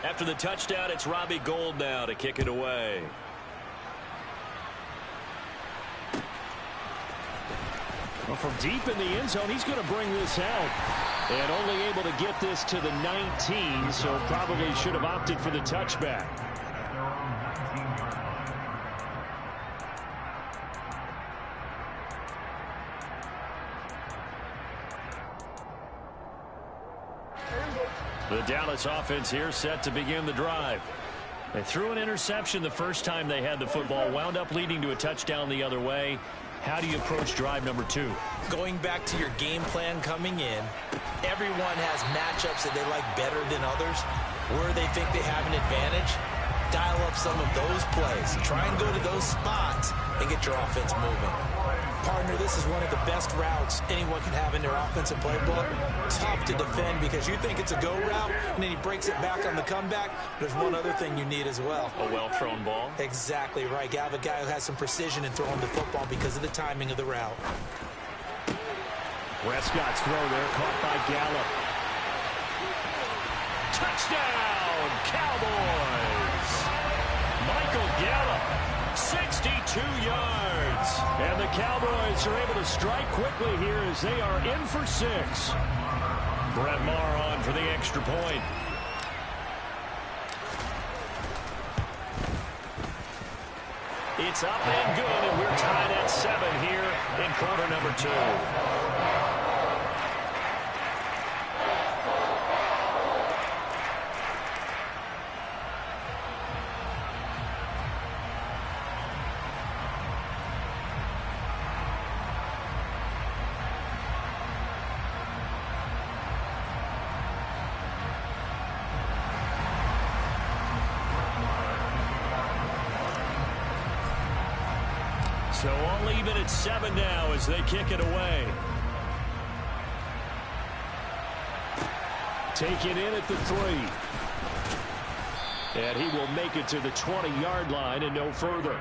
After the touchdown, it's Robbie Gould now to kick it away. Well, from deep in the end zone, he's going to bring this out. And only able to get this to the 19, so probably should have opted for the touchback. The Dallas offense here set to begin the drive. They threw an interception the first time they had the football, wound up leading to a touchdown the other way. How do you approach drive number 2? Going back to your game plan coming in, everyone has matchups that they like better than others. Where they think they have an advantage, dial up some of those plays. Try and go to those spots and get your offense moving. Partner, this is one of the best routes anyone can have in their offensive playbook. Tough to defend because you think it's a go route, and then he breaks it back on the comeback. There's one other thing you need as well. A well-thrown ball? Exactly right. You have a guy who has some precision in throwing the football because of the timing of the route. Prescott's throw there, caught by Gallup. Touchdown, Cowboys! Michael Gallup, 62 yards. And the Cowboys are able to strike quickly here as they are in for 6. Brett Maher on for the extra point. It's up and good, and we're tied at 7 here in quarter number 2. So all even at 7 now as they kick it away. Taken in at the 3. And he will make it to the 20-yard line and no further.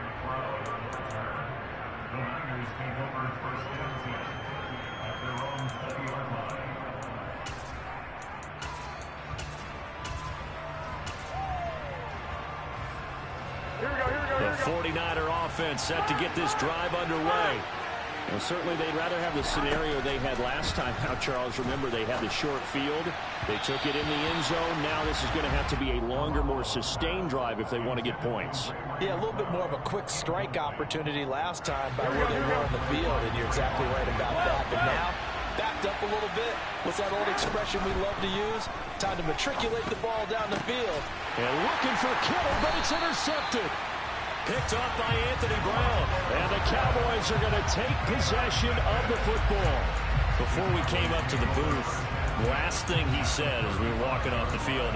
The 49er offense set to get this drive underway. Well, certainly they'd rather have the scenario they had last time out, Charles. Remember, they had the short field. They took it in the end zone. Now this is going to have to be a longer, more sustained drive if they want to get points. Yeah, a little bit more of a quick strike opportunity last time by where they were on the field, and you're exactly right about that. But now, backed up a little bit. What's that old expression we love to use? Time to matriculate the ball down the field. And looking for Kittle, but it's intercepted. Picked off by Anthony Brown. And the Cowboys are going to take possession of the football. Before we came up to the booth, last thing he said as we were walking off the field,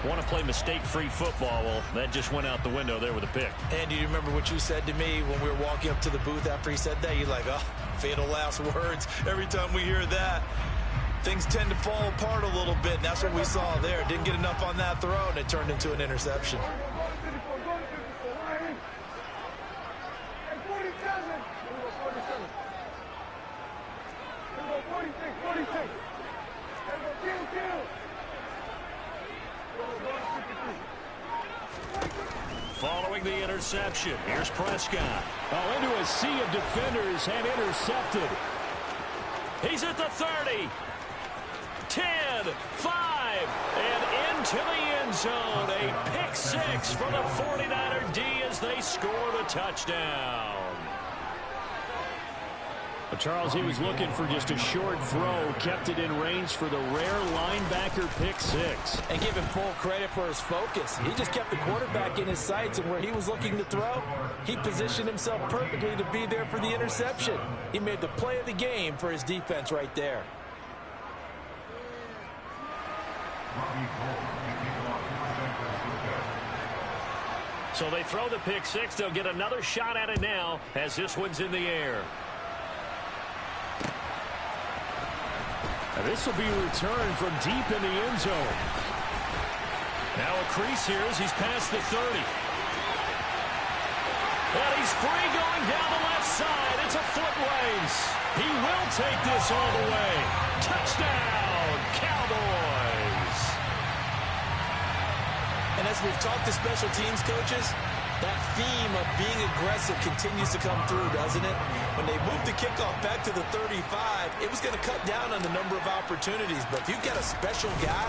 want to play mistake-free football. Well, that just went out the window there with a pick. And do you remember what you said to me when we were walking up to the booth after he said that? You're like, oh, fatal last words. Every time we hear that, things tend to fall apart a little bit, and that's what we saw there. Didn't get enough on that throw, and it turned into an interception. Following the interception, here's Prescott. Oh, into a sea of defenders and intercepted. He's at the 30. 10, 5, and into the end zone. A pick 6 for the 49er D as they score the touchdown. Charles, he was looking for just a short throw, kept it in range for the rare linebacker pick 6. And give him full credit for his focus. He just kept the quarterback in his sights, and where he was looking to throw, he positioned himself perfectly to be there for the interception. He made the play of the game for his defense right there. So they throw the pick 6. They'll get another shot at it now as this one's in the air. And this will be returned from deep in the end zone. Now a crease here as he's past the 30. And he's free going down the left side. It's a foot race. He will take this all the way. Touchdown, Cowboys. And as we've talked to special teams coaches, that theme of being aggressive continues to come through, doesn't it? When they moved the kickoff back to the 35, it was going to cut down on the number of opportunities. But if you've got a special guy,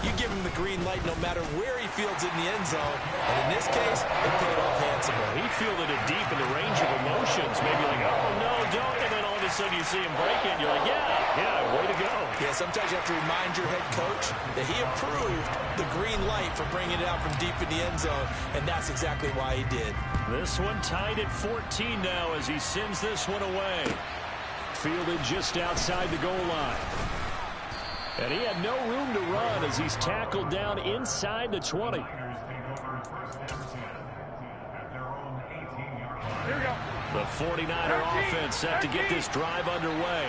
you give him the green light no matter where he fields it in the end zone. And in this case, it paid off handsomely. He fielded it deep in the range of emotions. Maybe like, oh, no, don't. And then all of a sudden you see him break it. And you're like, yeah, way to go. Yeah, sometimes you have to remind your head coach that he approved the green light for bringing it out from deep in the end zone. And that's exactly why he did. This one tied at 14 now as he sends this one away. Fielded just outside the goal line. And he had no room to run as he's tackled down inside the 20. The 49er offense set to get this drive underway.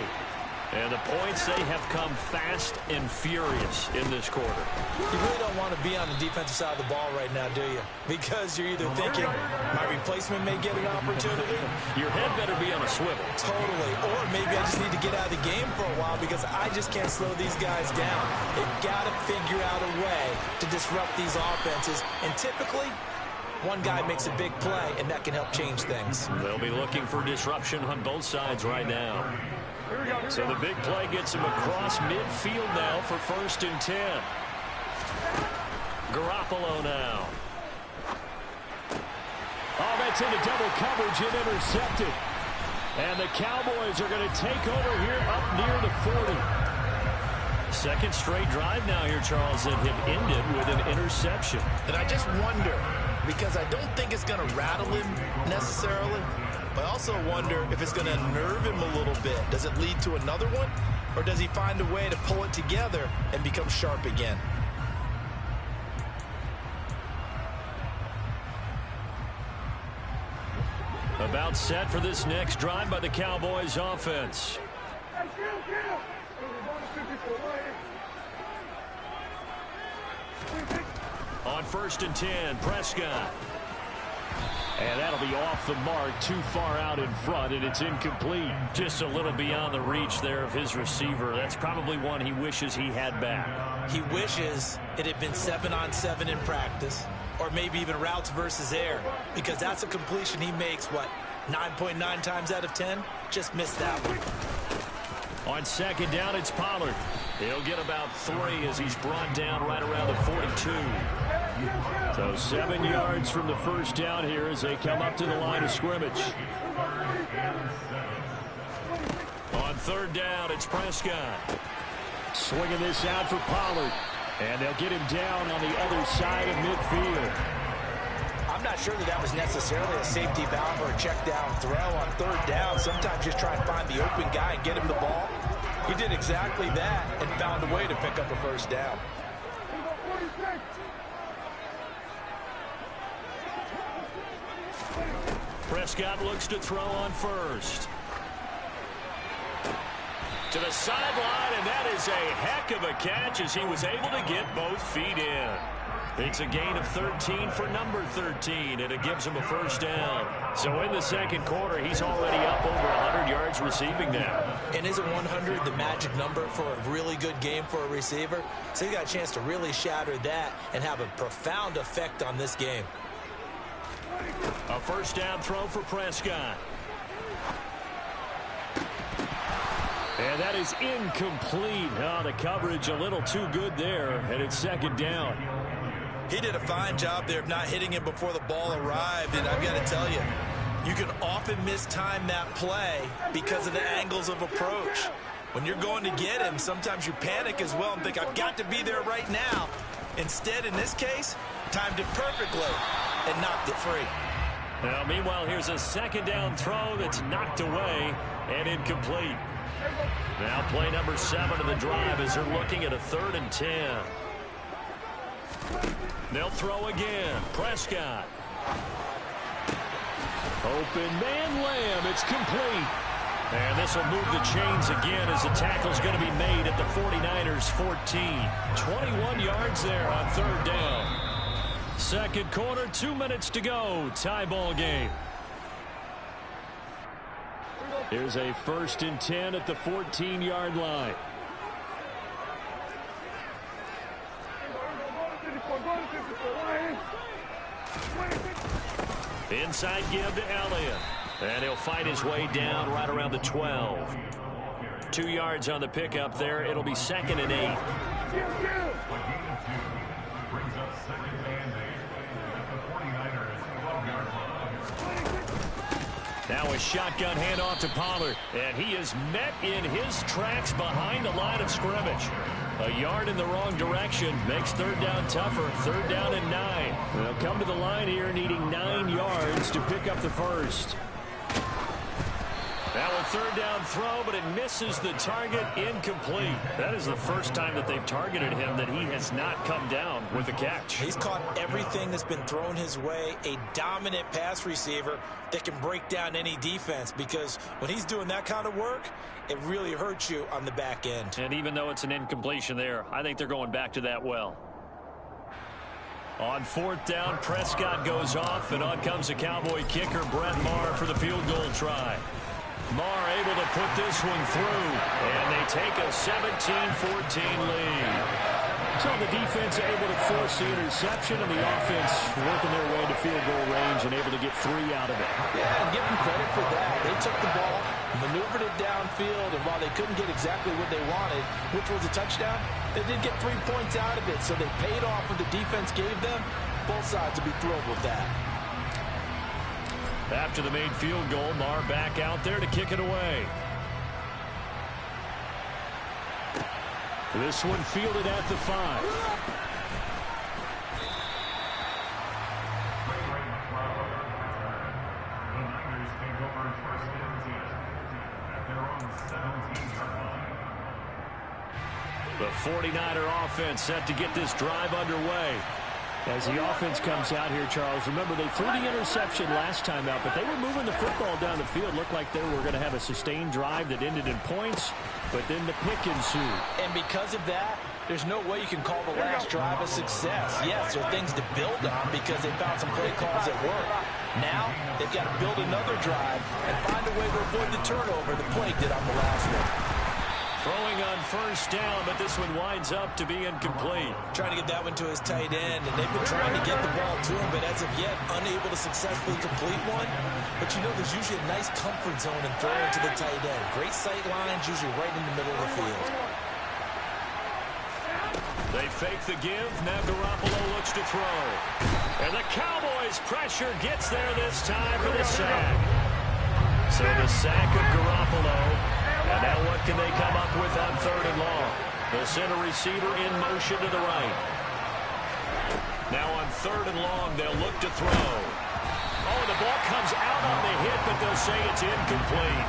And the points, they have come fast and furious in this quarter. You really don't want to be on the defensive side of the ball right now, do you? Because you're either thinking, my replacement may get an opportunity. Your head better be on a swivel. Totally. Or maybe I just need to get out of the game for a while because I just can't slow these guys down. They've got to figure out a way to disrupt these offenses. And typically, one guy makes a big play, and that can help change things. They'll be looking for disruption on both sides right now. So the big play gets him across midfield now for 1st and 10. Garoppolo now. Oh, that's into double coverage and intercepted. And the Cowboys are going to take over here up near the 40. Second straight drive now here, Charles, that have ended with an interception. And I just wonder, because I don't think it's going to rattle him necessarily, but I also wonder if it's going to nerve him a little bit. Does it lead to another one? Or does he find a way to pull it together and become sharp again? About set for this next drive by the Cowboys offense. On 1st and 10, Prescott. And that'll be off the mark, too far out in front, and it's incomplete. Just a little beyond the reach there of his receiver. That's probably one he wishes he had back. He wishes it had been 7-on-7 in practice, or maybe even routes versus air, because that's a completion he makes, what, 9.9 times out of 10? Just missed that one. On 2nd down, it's Pollard. He'll get about 3 as he's brought down right around the 42. So 7 yards from the first down here as they come up to the line of scrimmage. On 3rd down, it's Prescott. Swinging this out for Pollard. And they'll get him down on the other side of midfield. I'm not sure that was necessarily a safety valve or a check down throw on 3rd down. Sometimes just try and find the open guy and get him the ball. He did exactly that and found a way to pick up a 1st down. Prescott looks to throw on 1st. To the sideline, and that is a heck of a catch as he was able to get both feet in. It's a gain of 13 for number 13, and it gives him a 1st down. So in the 2nd quarter, he's already up over 100 yards receiving now. And isn't 100 the magic number for a really good game for a receiver? So he got a chance to really shatter that and have a profound effect on this game. A 1st down throw for Prescott. And that is incomplete. Oh, the coverage a little too good there, and it's 2nd down. He did a fine job there of not hitting him before the ball arrived, and I've got to tell you, you can often mistime that play because of the angles of approach. When you're going to get him, sometimes you panic as well and think, I've got to be there right now. Instead, in this case, timed it perfectly and knocked it free. Now, meanwhile, here's a 2nd down throw that's knocked away and incomplete. Now play number 7 of the drive as they're looking at a 3rd and 10. They'll throw again. Prescott. Open man Lamb. It's complete. And this will move the chains again as the tackle's going to be made at the 49ers 14. 21 yards there on 3rd down. 2nd quarter, 2 minutes to go. Tie ball game. Here's a 1st and 10 at the 14-yard line. Inside give to Elliott. And he'll fight his way down right around the 12. 2 yards on the pickup there. It'll be 2nd and 8. Now a shotgun handoff to Pollard. And he is met in his tracks behind the line of scrimmage. A yard in the wrong direction makes 3rd down tougher. 3rd down and 9. They'll come to the line here needing 9 yards to pick up the first. Now a 3rd down throw, but it misses the target. Incomplete. That is the first time that they've targeted him that he has not come down with a catch. He's caught everything that's been thrown his way. A dominant pass receiver that can break down any defense, because when he's doing that kind of work, it really hurts you on the back end. And even though it's an incompletion there, I think they're going back to that well. On 4th down, Prescott goes off, and on comes the Cowboy kicker, Brett Maher, for the field goal try. Maher able to put this one through, and they take a 17-14 lead. So the defense able to force the interception, and the offense working their way to field goal range and able to get 3 out of it. Yeah, and give them credit for that. They took the ball, maneuvered it downfield, and while they couldn't get exactly what they wanted, which was a touchdown, they did get 3 points out of it, so they paid off what the defense gave them. Both sides will be thrilled with that. After the made field goal, Maher back out there to kick it away. This one fielded at the 5. The 49er offense set to get this drive underway. As the offense comes out here, Charles, remember they threw the interception last time out, but they were moving the football down the field. Looked like they were going to have a sustained drive that ended in points, but then the pick ensued. And because of that, there's no way you can call the last drive a success. Yes, there are things to build on because they found some play calls that work. Now, they've got to build another drive and find a way to avoid the turnover the play did on the last one. Throwing on 1st down, but this one winds up to be incomplete. Trying to get that one to his tight end, and they've been trying to get the ball to him, but as of yet, unable to successfully complete one. But you know, there's usually a nice comfort zone in throwing to the tight end. Great sight lines, usually right in the middle of the field. They fake the give. Now Garoppolo looks to throw. And the Cowboys' pressure gets there this time for the sack. So the sack of Garoppolo. And now what can they come up with on 3rd and long? The center receiver in motion to the right. Now on 3rd and long, they'll look to throw. Oh, the ball comes out on the hit, but they'll say it's incomplete.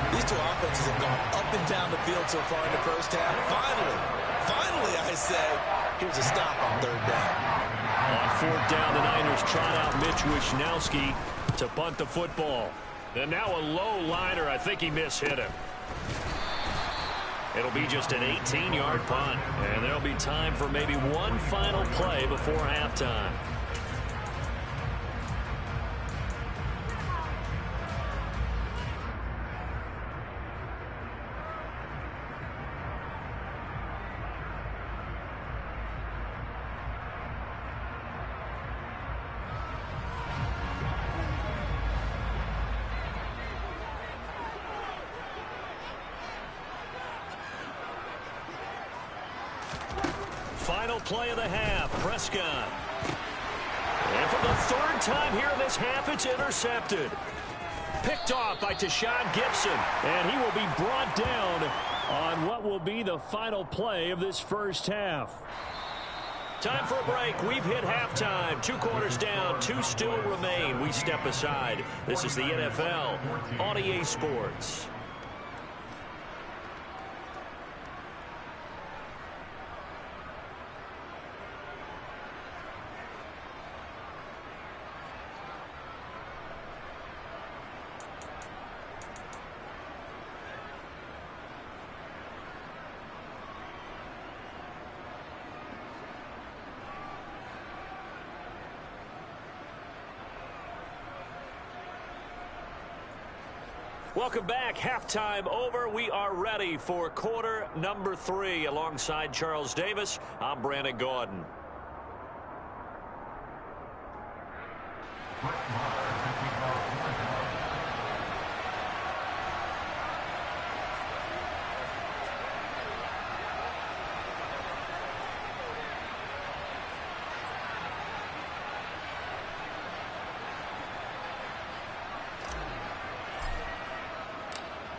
These two offenses have gone up and down the field so far in the first half. Finally, I say, here's a stop on 3rd down. On 4th down, the Niners trot out Mitch Wishnowsky to punt the football. And now a low liner. I think he mishit him. It'll be just an 18-yard punt. And there'll be time for maybe one final play before halftime. Final play of the half, Prescott. And for the 3rd time here in this half, it's intercepted. Picked off by Tashawn Gibson. And he will be brought down on what will be the final play of this first half. Time for a break. We've hit halftime. 2 quarters down, 2 still remain. We step aside. This is the NFL on EA Sports. Welcome back. Halftime over. We are ready for quarter number 3. Alongside Charles Davis, I'm Brandon Gaudin.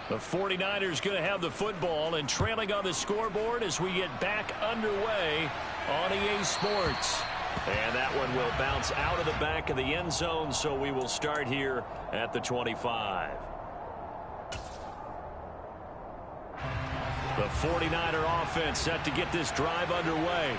The 49ers going to have the football and trailing on the scoreboard as we get back underway on EA Sports. And that one will bounce out of the back of the end zone, so we will start here at the 25. The 49er offense set to get this drive underway.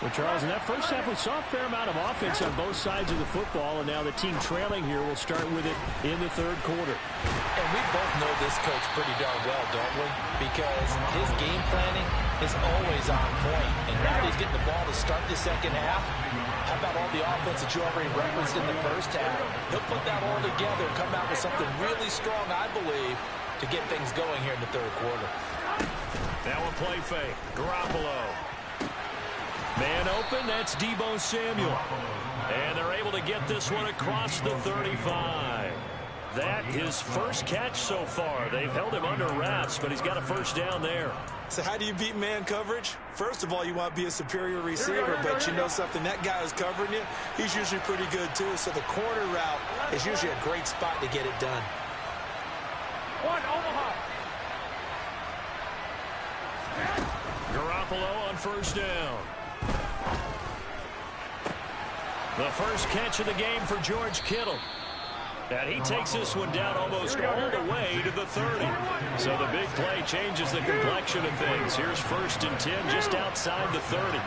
Well, Charles, in that first half, we saw a fair amount of offense on both sides of the football, and now the team trailing here will start with it in the third quarter. And we both know this coach pretty darn well, don't we? Because his game planning is always on point. And now he's getting the ball to start the second half. How about all the offense that you already referenced in the first half? He'll put that all together and come out with something really strong, I believe, to get things going here in the third quarter. Now a play fake. Garoppolo. Man open, that's Deebo Samuel. And they're able to get this one across the 35. That his first catch so far. They've held him under wraps, but he's got a first down there. So how do you beat man coverage? First of all, you want to be a superior receiver, but you know something, that guy who's covering you, he's usually pretty good too. So the corner route is usually a great spot to get it done. One, Omaha. Garoppolo on first down. The first catch of the game for George Kittle. And he takes this one down almost all the way to the 30. So the big play changes the complexion of things. Here's 1st and 10 just outside the 30.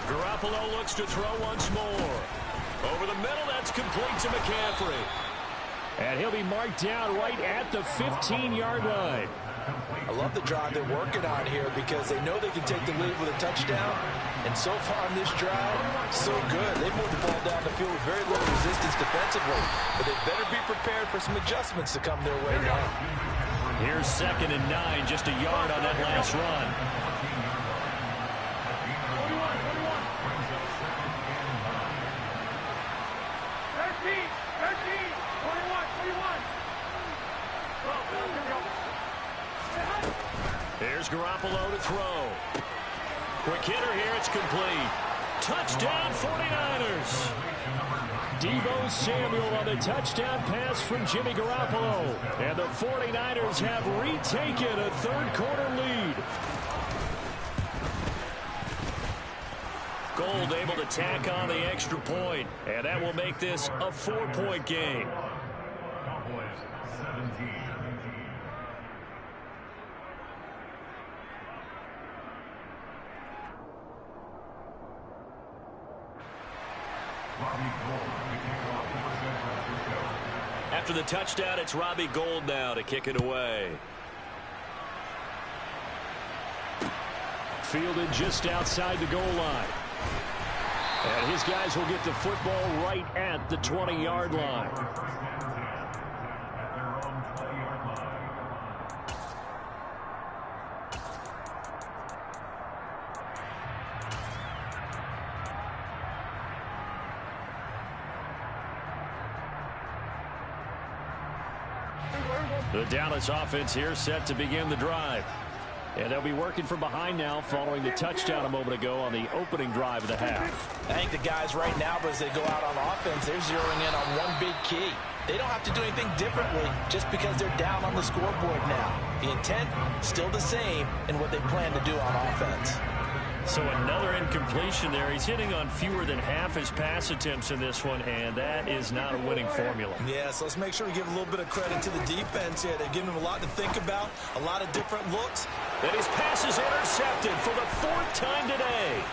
Garoppolo looks to throw once more. Over the middle, that's complete to McCaffrey. And he'll be marked down right at the 15-yard line. I love the drive they're working on here because they know they can take the lead with a touchdown. And so far on this drive, so good. They moved the ball down the field with very little resistance defensively. But they better be prepared for some adjustments to come their way now. Here's 2nd and 9, just a yard on that last run. Here's Garoppolo to throw. Quick hitter here, it's complete. Touchdown 49ers. Deebo Samuel on the touchdown pass from Jimmy Garoppolo. And the 49ers have retaken a third quarter lead. Gold able to tack on the extra point, and that will make this a 4-point game. After the touchdown, it's Robbie Gould now to kick it away. Fielded just outside the goal line. And his guys will get the football right at the 20-yard line. The Dallas offense here set to begin the drive. And they'll be working from behind now following the touchdown a moment ago on the opening drive of the half. I think the guys right now, as they go out on offense, they're zeroing in on one big key. They don't have to do anything differently just because they're down on the scoreboard now. The intent, still the same in what they plan to do on offense. So another incompletion there. He's hitting on fewer than half his pass attempts in this one, and that is not a winning formula. Yeah, so let's make sure we give a little bit of credit to the defense here. They're giving him a lot to think about, a lot of different looks. And his pass is intercepted for the 4th time today.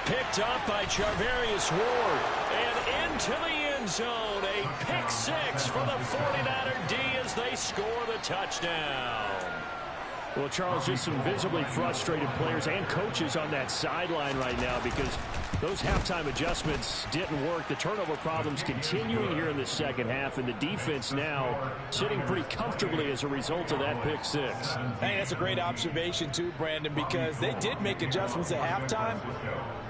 Picked up by Charvarius Ward. And into the end zone. A pick 6 for the 49er D as they score the touchdown. Well, Charles, just some visibly frustrated players and coaches on that sideline right now because Those halftime adjustments didn't work. The turnover problems continuing here in the second half, and the defense now sitting pretty comfortably as a result of that pick six. Hey, that's a great observation too, Brandon, because they did make adjustments at halftime.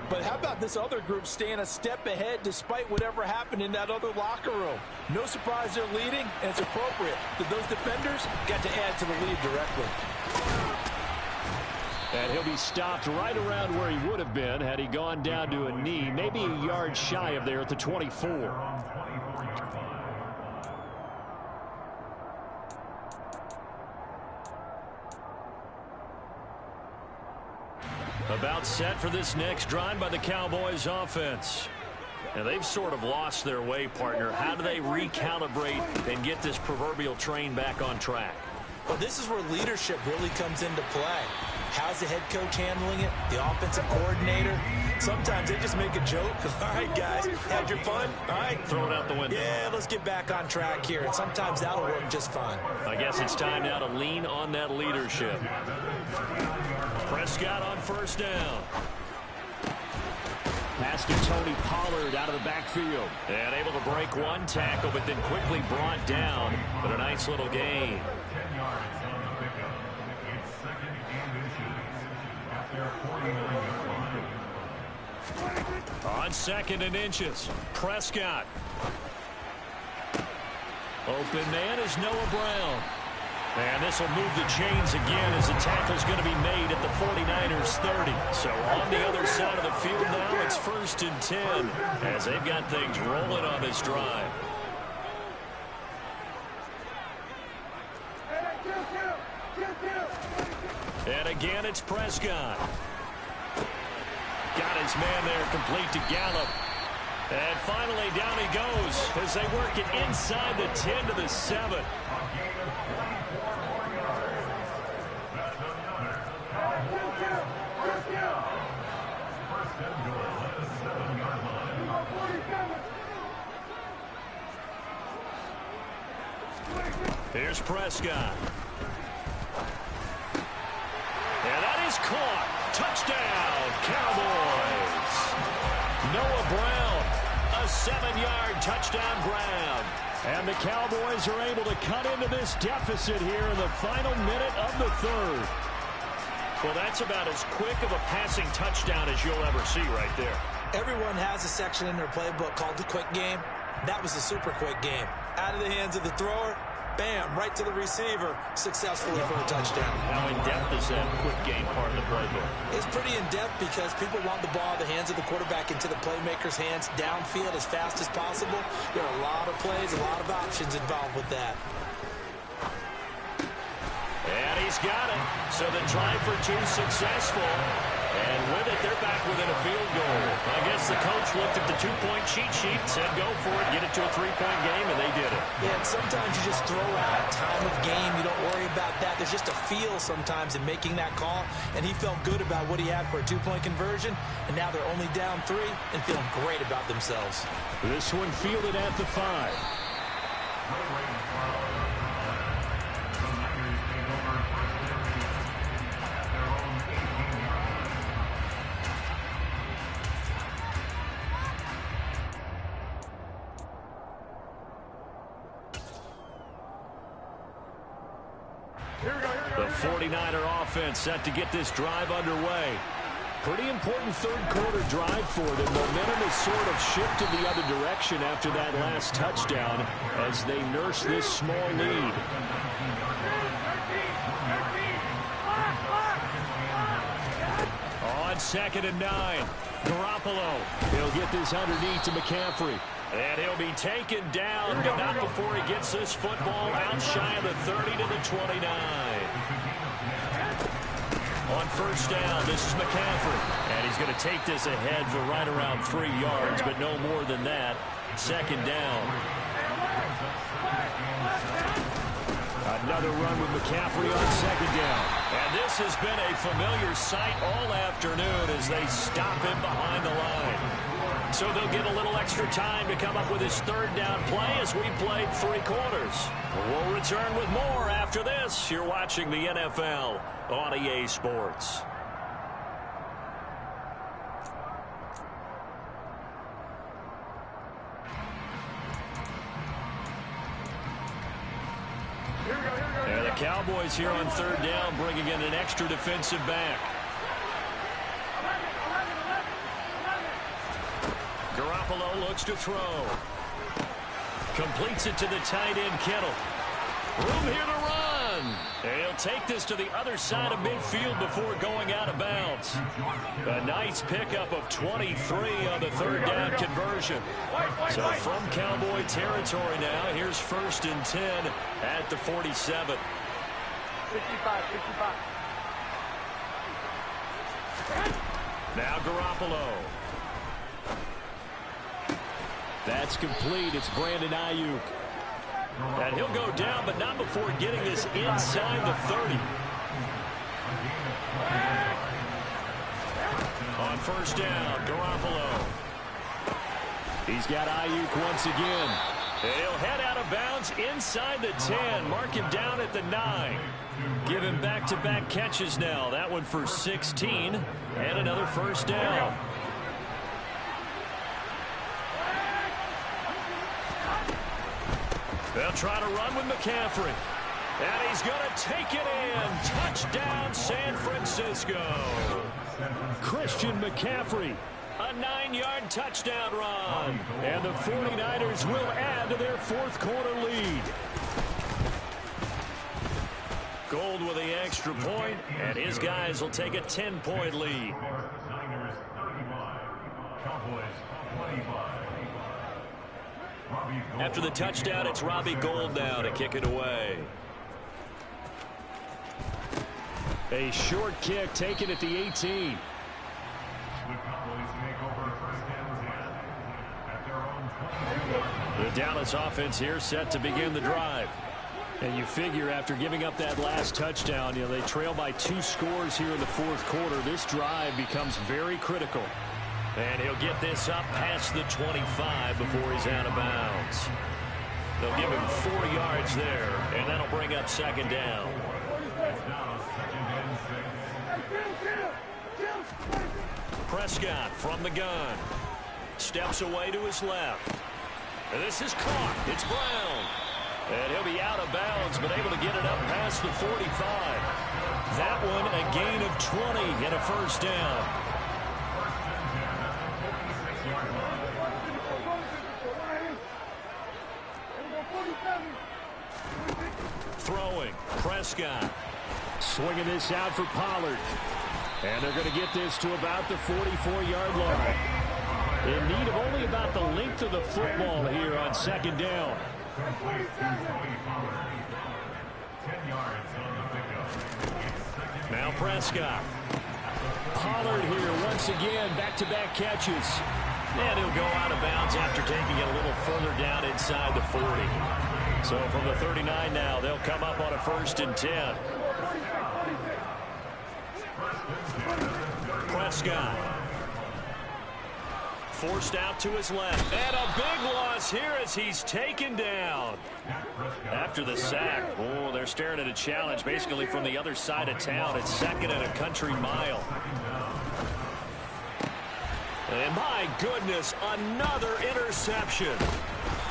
But how about this other group staying a step ahead despite whatever happened in that other locker room? No surprise they're leading, and it's appropriate that those defenders got to add to the lead directly. And he'll be stopped right around where he would have been had he gone down to a knee, maybe a yard shy of there at the 24. About set for this next drive by the Cowboys offense. And they've sort of lost their way, partner. How do they recalibrate and get this proverbial train back on track? Well, this is where leadership really comes into play. How's the head coach handling it? The offensive coordinator? Sometimes they just make a joke. All right, guys, had your fun? All right. Throw it out the window. Yeah, let's get back on track here. And sometimes that'll work just fine. I guess it's time now to lean on that leadership. Prescott on first down. Pass to Tony Pollard out of the backfield. And able to break one tackle, but then quickly brought down. But a nice little gain. On second and inches, Prescott. Open man is Noah Brown. And this will move the chains again as the tackle's going to be made at the 49ers 30. So on the other side of the field now, it's 1st and 10 as they've got things rolling on this drive. And again, it's Prescott. Got his man there, complete to Gallup. And finally, down he goes as they work it inside the 10 to the 7. Here's Prescott. And that is caught. Touchdown, Cowboys. Noah Brown, a 7-yard touchdown grab. And the Cowboys are able to cut into this deficit here in the final minute of the third. Well, that's about as quick of a passing touchdown as you'll ever see right there. Everyone has a section in their playbook called the quick game. That was a super quick game. Out of the hands of the thrower, bam, right to the receiver, successfully for a touchdown. How in-depth is that quick game part of the playbook? It's pretty in-depth because people want the ball in the hands of the quarterback into the playmaker's hands downfield as fast as possible. There are a lot of plays, a lot of options involved with that. And he's got it. So the try for two successful. And with it, they're back within a field goal. I guess the coach looked at the two-point cheat sheet, said go for it, get it to a three-point game, and they did it. Yeah, and sometimes you just throw out time of game. You don't worry about that. There's just a feel sometimes in making that call, and he felt good about what he had for a two-point conversion, and now they're only down 3 and feeling great about themselves. This one fielded at the 5. The 49er offense set to get this drive underway. Pretty important third-quarter drive for them. Momentum has sort of shifted the other direction after that last touchdown as they nurse this small lead. On 2nd and 9, Garoppolo. He'll get this underneath to McCaffrey. And he'll be taken down, but not before he gets this football out shy of the 30 to the 29. On first down, this is McCaffrey. And he's going to take this ahead for right around 3 yards, but no more than that. 2nd down. Another run with McCaffrey on 2nd down. And this has been a familiar sight all afternoon as they stop him behind the line. So they'll get a little extra time to come up with his 3rd down play as we played 3 quarters. We'll return with more after this. You're watching the NFL on EA Sports. Cowboys here on third down, bringing in an extra defensive back. Garoppolo looks to throw. Completes it to the tight end, Kittle. Room here to run. And he'll take this to the other side of midfield before going out of bounds. A nice pickup of 23 on the third down conversion. So from Cowboy territory now, here's 1st and 10 at the 47. 55. Now Garoppolo. That's complete. It's Brandon Ayuk. And he'll go down, but not before getting this inside the 30. On 1st down, Garoppolo. He's got Ayuk once again. And he'll head out of bounds inside the 10. Mark him down at the 9. Give him back-to-back catches now. That one for 16. And another 1st down. They'll try to run with McCaffrey. And he's going to take it in. Touchdown, San Francisco. Christian McCaffrey. A 9-yard touchdown run. And the 49ers will add to their 4th quarter lead. Gold with the extra point, and his guys will take a 10-point lead. After the touchdown, it's Robbie Gould now to kick it away. A short kick taken at the 18. The Dallas offense here set to begin the drive. And you figure after giving up that last touchdown, they trail by 2 scores here in the 4th quarter. This drive becomes very critical. And he'll get this up past the 25 before he's out of bounds. They'll give him 4 yards there, and that'll bring up 2nd down. Prescott from the gun. Steps away to his left. And this is caught. It's Brown. And he'll be out of bounds, but able to get it up past the 45. That one a gain of 20 and a 1st down. Throwing. Prescott. Swinging this out for Pollard. And they're going to get this to about the 44-yard line. In need of only about the length of the football here on 2nd down. Now Prescott. Pollard here once again, back-to-back catches. And he'll go out of bounds after taking it a little further down inside the 40. So from the 39 now, they'll come up on a 1st and 10. Prescott. Forced out to his left. And a big loss here as he's taken down. After the sack, they're staring at a challenge basically from the other side of town. It's 2nd and a country mile. And my goodness, another interception.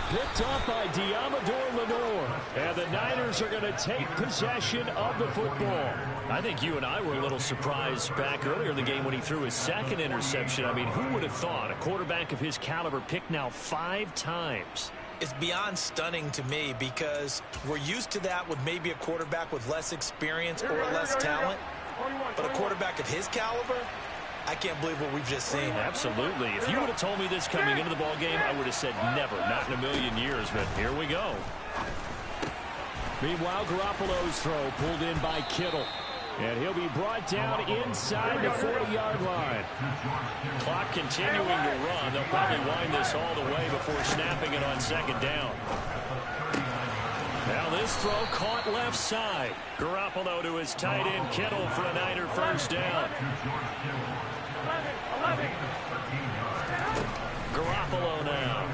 Picked up by Diamador Lenore. And the Niners are going to take possession of the football. I think you and I were a little surprised back earlier in the game when he threw his 2nd interception. I mean, who would have thought a quarterback of his caliber picked now 5 times? It's beyond stunning to me because we're used to that with maybe a quarterback with less experience or less talent. But a quarterback of his caliber, I can't believe what we've just seen. Absolutely. If you would have told me this coming into the ballgame, I would have said never, not in a million years. But here we go. Meanwhile, Garoppolo's throw pulled in by Kittle. And he'll be brought down inside the 40-yard line. Clock continuing to run. They'll probably wind this all the way before snapping it on 2nd down. Now this throw caught left side. Garoppolo to his tight end Kittle for a Niner 1st down. Garoppolo now.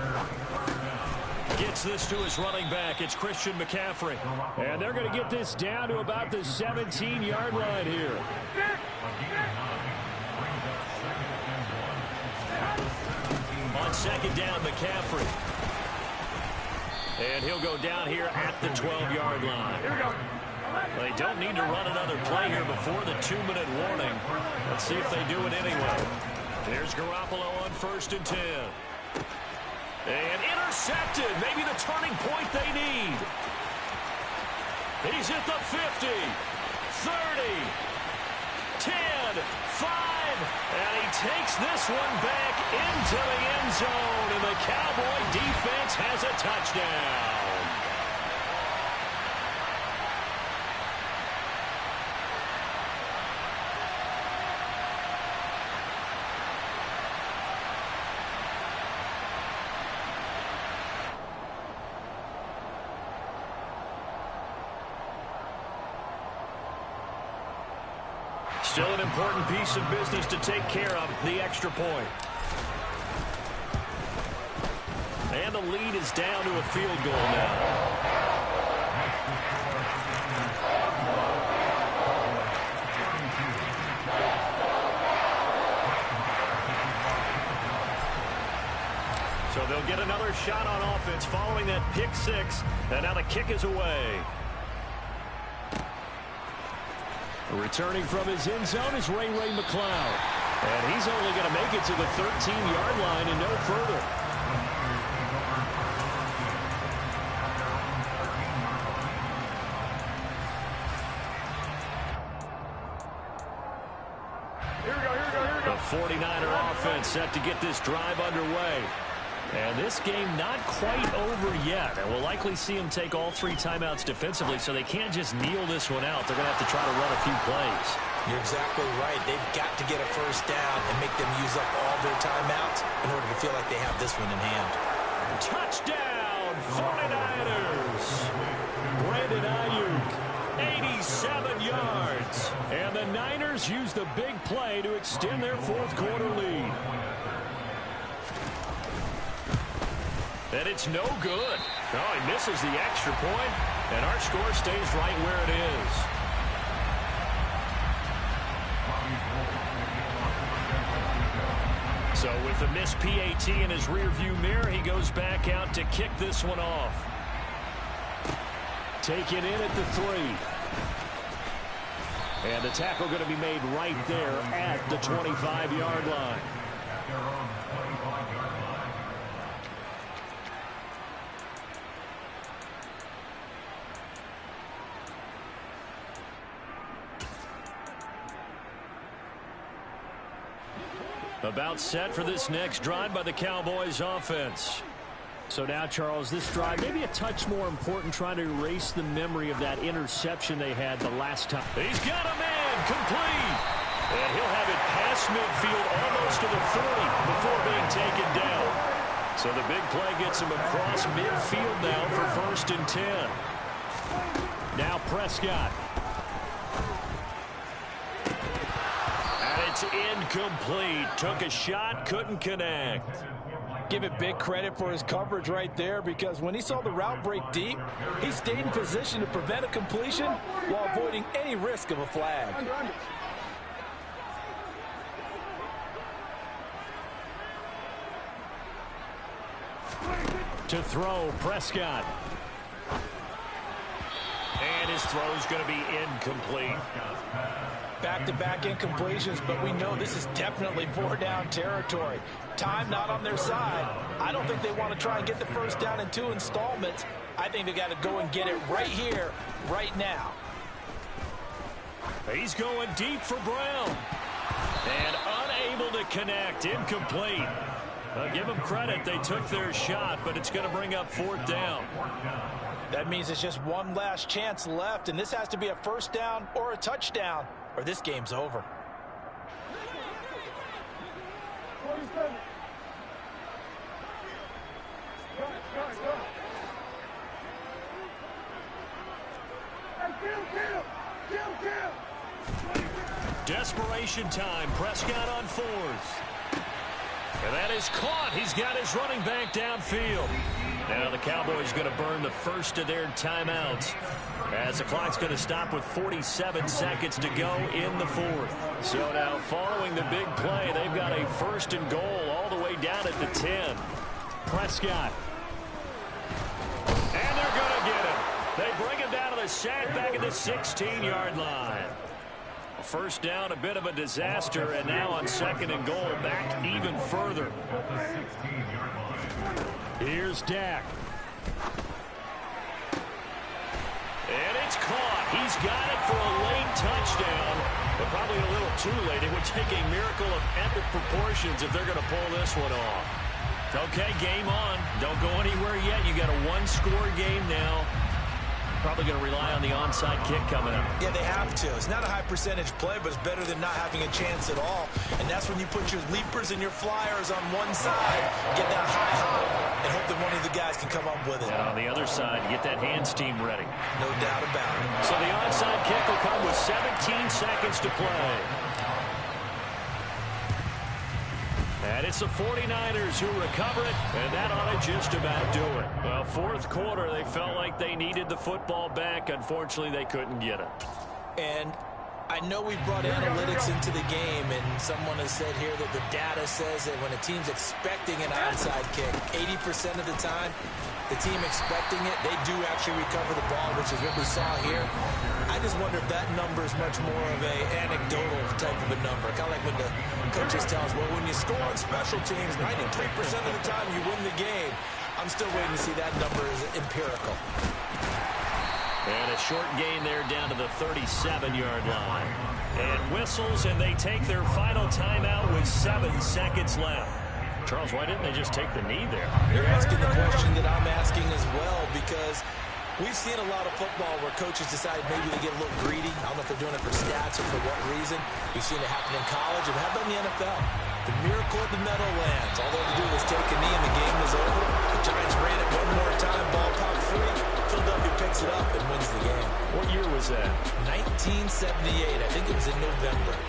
Gets this to his running back. It's Christian McCaffrey. And they're going to get this down to about the 17-yard line here. On 2nd down, McCaffrey. And he'll go down here at the 12-yard line. They don't need to run another play here before the 2-minute warning. Let's see if they do it anyway. There's Garoppolo on 1st and 10. And intercepted. Maybe the turning point they need. He's at the 50, 30, 10, 5, and he takes this one back into the end zone, and the Cowboy defense has a touchdown. Still an important piece of business to take care of, the extra point. And the lead is down to a field goal now. So they'll get another shot on offense following that pick six. And now the kick is away. Returning from his end zone is Ray McCloud. And he's only going to make it to the 13-yard line and no further. Here we go. The 49er offense set to get this drive underway. And this game not quite over yet. And we'll likely see them take all 3 timeouts defensively, so they can't just kneel this one out. They're going to have to try to run a few plays. You're exactly right. They've got to get a first down and make them use up all their timeouts in order to feel like they have this one in hand. Touchdown, 49ers. Brandon Ayuk, 87 yards. And the Niners use the big play to extend their 4th quarter lead. And it's no good. Oh, he misses the extra point, and our score stays right where it is. So with the missed PAT in his rearview mirror, he goes back out to kick this one off. Taken in at the 3. And the tackle going to be made right there at the 25-yard line. About set for this next drive by the Cowboys offense. So now, Charles, this drive maybe a touch more important, trying to erase the memory of that interception they had the last time. He's got a man complete. And he'll have it past midfield almost to the 40 before being taken down. So the big play gets him across midfield now for 1st and 10. Now Prescott. It's incomplete. Took a shot, couldn't connect. Give it big credit for his coverage right there, because when he saw the route break deep, he stayed in position to prevent a completion while avoiding any risk of a flag. To throw, Prescott. And his throw's going to be incomplete. Back-to-back incompletions, but we know this is definitely 4-down territory. Time not on their side. I don't think they want to try and get the first down in 2 installments. I think they got to go and get it right here, right now. He's going deep for Brown. And unable to connect, incomplete. Give them credit, they took their shot, but it's going to bring up 4th down. That means it's just one last chance left, and this has to be a first down or a touchdown, or this game's over. Desperation time. Prescott on 4th. And that is caught. He's got his running back downfield. Now the Cowboys going to burn the first of their timeouts, as the clock's going to stop with 47 seconds to go in the 4th. So now following the big play, they've got a 1st and goal all the way down at the 10. Prescott. And they're going to get him. They bring him down to the the sack back at the 16-yard line. First down, a bit of a disaster, and now on 2nd and goal, back even further. Here's Dak. And it's caught. He's got it for a late touchdown, but probably a little too late. It would take a miracle of epic proportions if they're going to pull this one off. Okay, game on. Don't go anywhere yet. You got a one-score game now. Probably going to rely on the onside kick coming up. Yeah, they have to. It's not a high-percentage play, but it's better than not having a chance at all. And that's when you put your leapers and your flyers on one side, get that high hop, and hope that one of the guys can come up with it. And on the other side, get that hands team ready. No doubt about it. So the onside kick will come with 17 seconds to play. And it's the 49ers who recover it, and that ought to just about do it. Well, fourth quarter, they felt like they needed the football back. Unfortunately, they couldn't get it. And I know we brought analytics into the game, and someone has said here that the data says that when a team's expecting an onside kick, 80% of the time, the team expecting it, they do actually recover the ball, which is what we saw here. I just wonder if that number is much more of a anecdotal type of a number. Kind of like when the coaches tell us, well, when you score on special teams, 93% of the time you win the game. I'm still waiting to see that number is empirical. And a short gain there down to the 37-yard line. And whistles, and they take their final timeout with 7 seconds left. Charles, why didn't they just take the knee there? You're asking the question that I'm asking as well, because we've seen a lot of football where coaches decide maybe they get a little greedy. I don't know if they're doing it for stats or for what reason. We've seen it happen in college, and how about in the NFL? The miracle of the Meadowlands. All they had to do was take a knee, and the game was over. The Giants ran it one more time, ball popped free. Philadelphia picks it up and wins the game. What year was that? 1978. I think it was in November.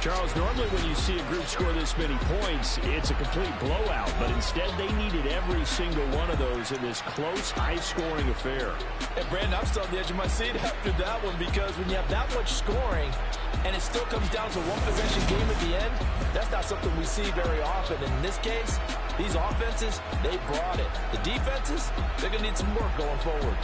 Charles, normally when you see a group score this many points, it's a complete blowout. But instead, they needed every single one of those in this close, high-scoring affair. And Brandon, I'm still on the edge of my seat after that one, because when you have that much scoring and it still comes down to a one-possession game at the end, that's not something we see very often. In this case, these offenses, they brought it. The defenses, they're going to need some work going forward.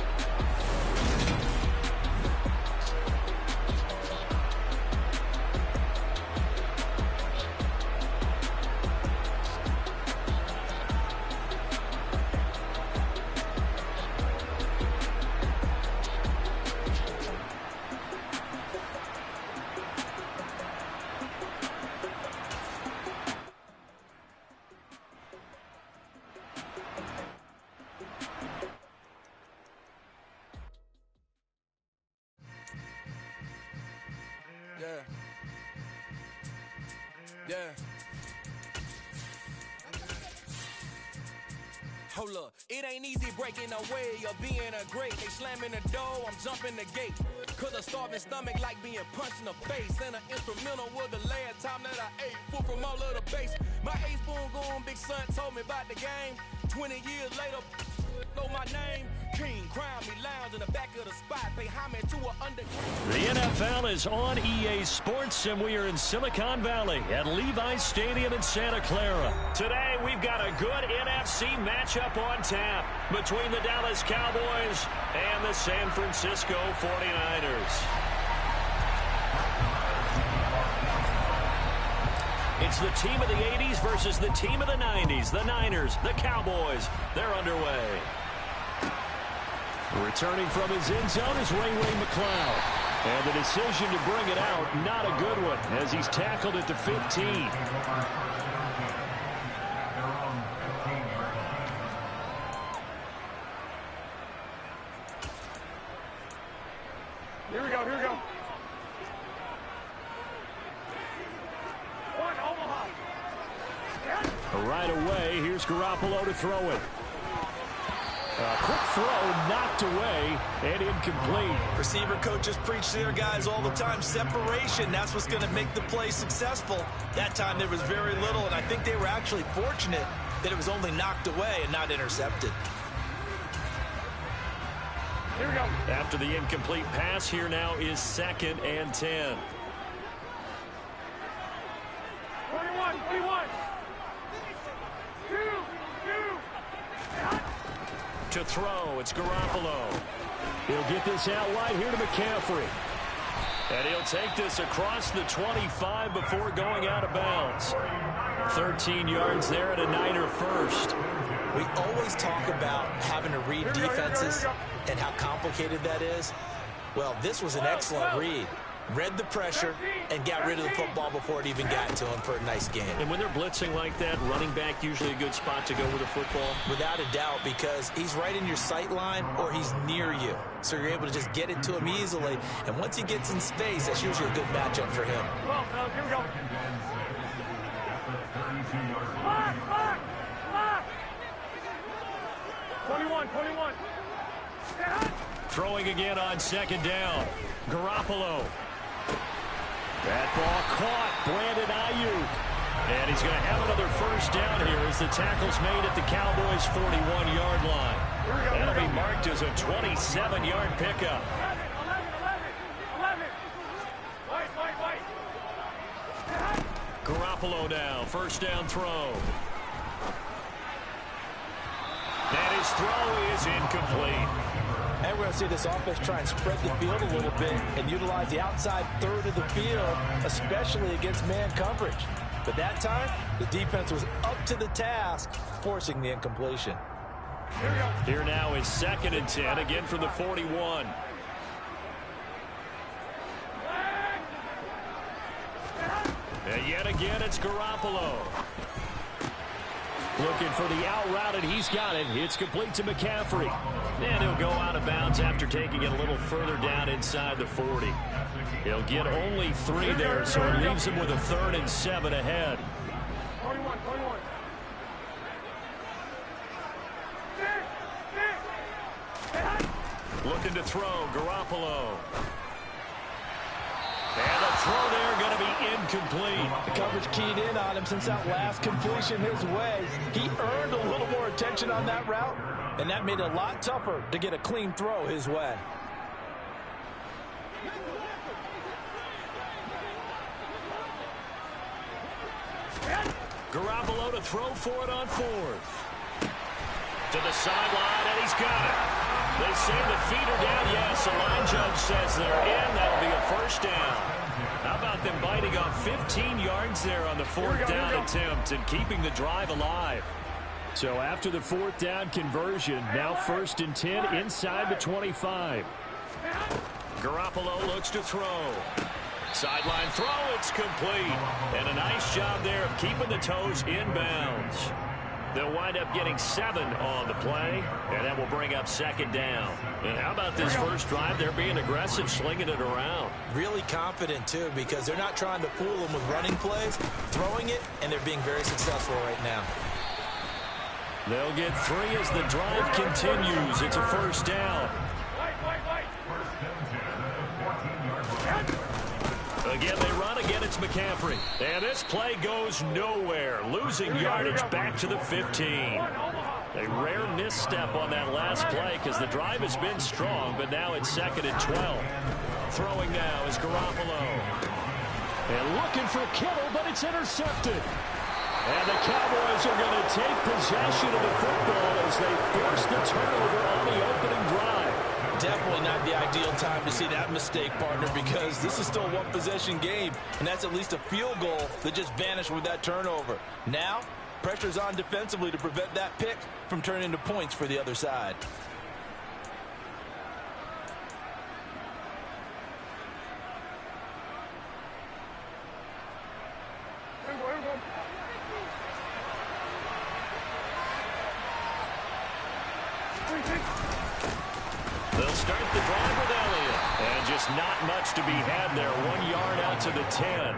Hold up, it ain't easy breaking away or being a great. They slamming the door, I'm jumping the gate. Cause a starving stomach like being punched in the face. And an instrumental was the last time that I ate. Food from all of the base. My A-spoon going big son told me about the game. 20 years later, know my name. King, crown me, lounge in the back of the spot. Pay homage to an underground. The NFL is on EA Sports, and we are in Silicon Valley at Levi's Stadium in Santa Clara. Today, we've got a good NFC matchup on tap between the Dallas Cowboys and the San Francisco 49ers. It's the team of the 80s versus the team of the 90s. The Niners, the Cowboys, they're underway. Returning from his end zone is Ray McCloud. And the decision to bring it out, not a good one, as he's tackled at the 15. Here we go, here we go. One, Omaha. Right away, here's Garoppolo to throw it. Quick throw, knocked away, and incomplete. Receiver coaches preach to their guys all the time. Separation, that's what's going to make the play successful. That time there was very little, and I think they were actually fortunate that it was only knocked away and not intercepted. Here we go. After the incomplete pass, here now is 2nd and 10. 21, 21. Two. To throw, it's Garoppolo. He'll get this out wide here to McCaffrey. And he'll take this across the 25 before going out of bounds. 13 yards there and a Niner first. We always talk about having to read defenses and how complicated that is. Well, this was an excellent read. Read the pressure and got rid of the football before it even got to him for a nice game. And when they're blitzing like that, running back usually a good spot to go with the football? Without a doubt, because he's right in your sight line or he's near you. So you're able to just get it to him easily. And once he gets in space, that's usually a good matchup for him. Well, here we go. 21. Throwing again on second down. Garoppolo. That ball caught. Brandon Ayuk. And he's going to have another first down here as the tackle's made at the Cowboys' 41-yard line. That'll be marked as a 27-yard pickup. 11. Wait. Garoppolo now. First down throw. And his throw is incomplete. And we're going to see this offense try and spread the field a little bit and utilize the outside third of the field, especially against man coverage. But that time, the defense was up to the task, forcing the incompletion. Here now is 2nd and 10, again from the 41. And yet again, it's Garoppolo. Looking for the out route, and he's got it. It's complete to McCaffrey. And he'll go out of bounds after taking it a little further down inside the 40. He'll get only 3 there, so it leaves him with a 3rd and 7 ahead. 21. Looking to throw, Garoppolo. And the throw there going to be incomplete. The coverage keyed in on him since that last completion his way. He earned a little more attention on that route, and that made it a lot tougher to get a clean throw his way. Garoppolo to throw for it on 4th. To the sideline, and he's got it. They say the feet are down. Yes, the line judge says they're in. That'll be a first down. How about them biting off 15 yards there on the 4th down attempt and keeping the drive alive? So after the 4th down conversion, now 1st and 10 inside the 25. Garoppolo looks to throw. Sideline throw, it's complete. And a nice job there of keeping the toes inbounds. They'll wind up getting 7 on the play, and that will bring up 2nd down. And how about this first drive? They're being aggressive, slinging it around. Really confident, too, because they're not trying to fool them with running plays, throwing it, and they're being very successful right now. They'll get 3 as the drive continues. It's a first down. Again, they run. Again, it's McCaffrey. And this play goes nowhere. Losing yardage back to the 15. A rare misstep on that last play because the drive has been strong, but now it's 2nd and 12. Throwing now is Garoppolo. And looking for Kittle, but it's intercepted. And the Cowboys are going to take possession of the football as they force the turnover on the opening drive. Definitely not the ideal time to see that mistake, partner, because this is still a one-possession game, and that's at least a field goal that just vanished with that turnover. Now, pressure's on defensively to prevent that pick from turning into points for the other side. They'll start the drive with Elliott. And just not much to be had there. 1 yard out to the 10.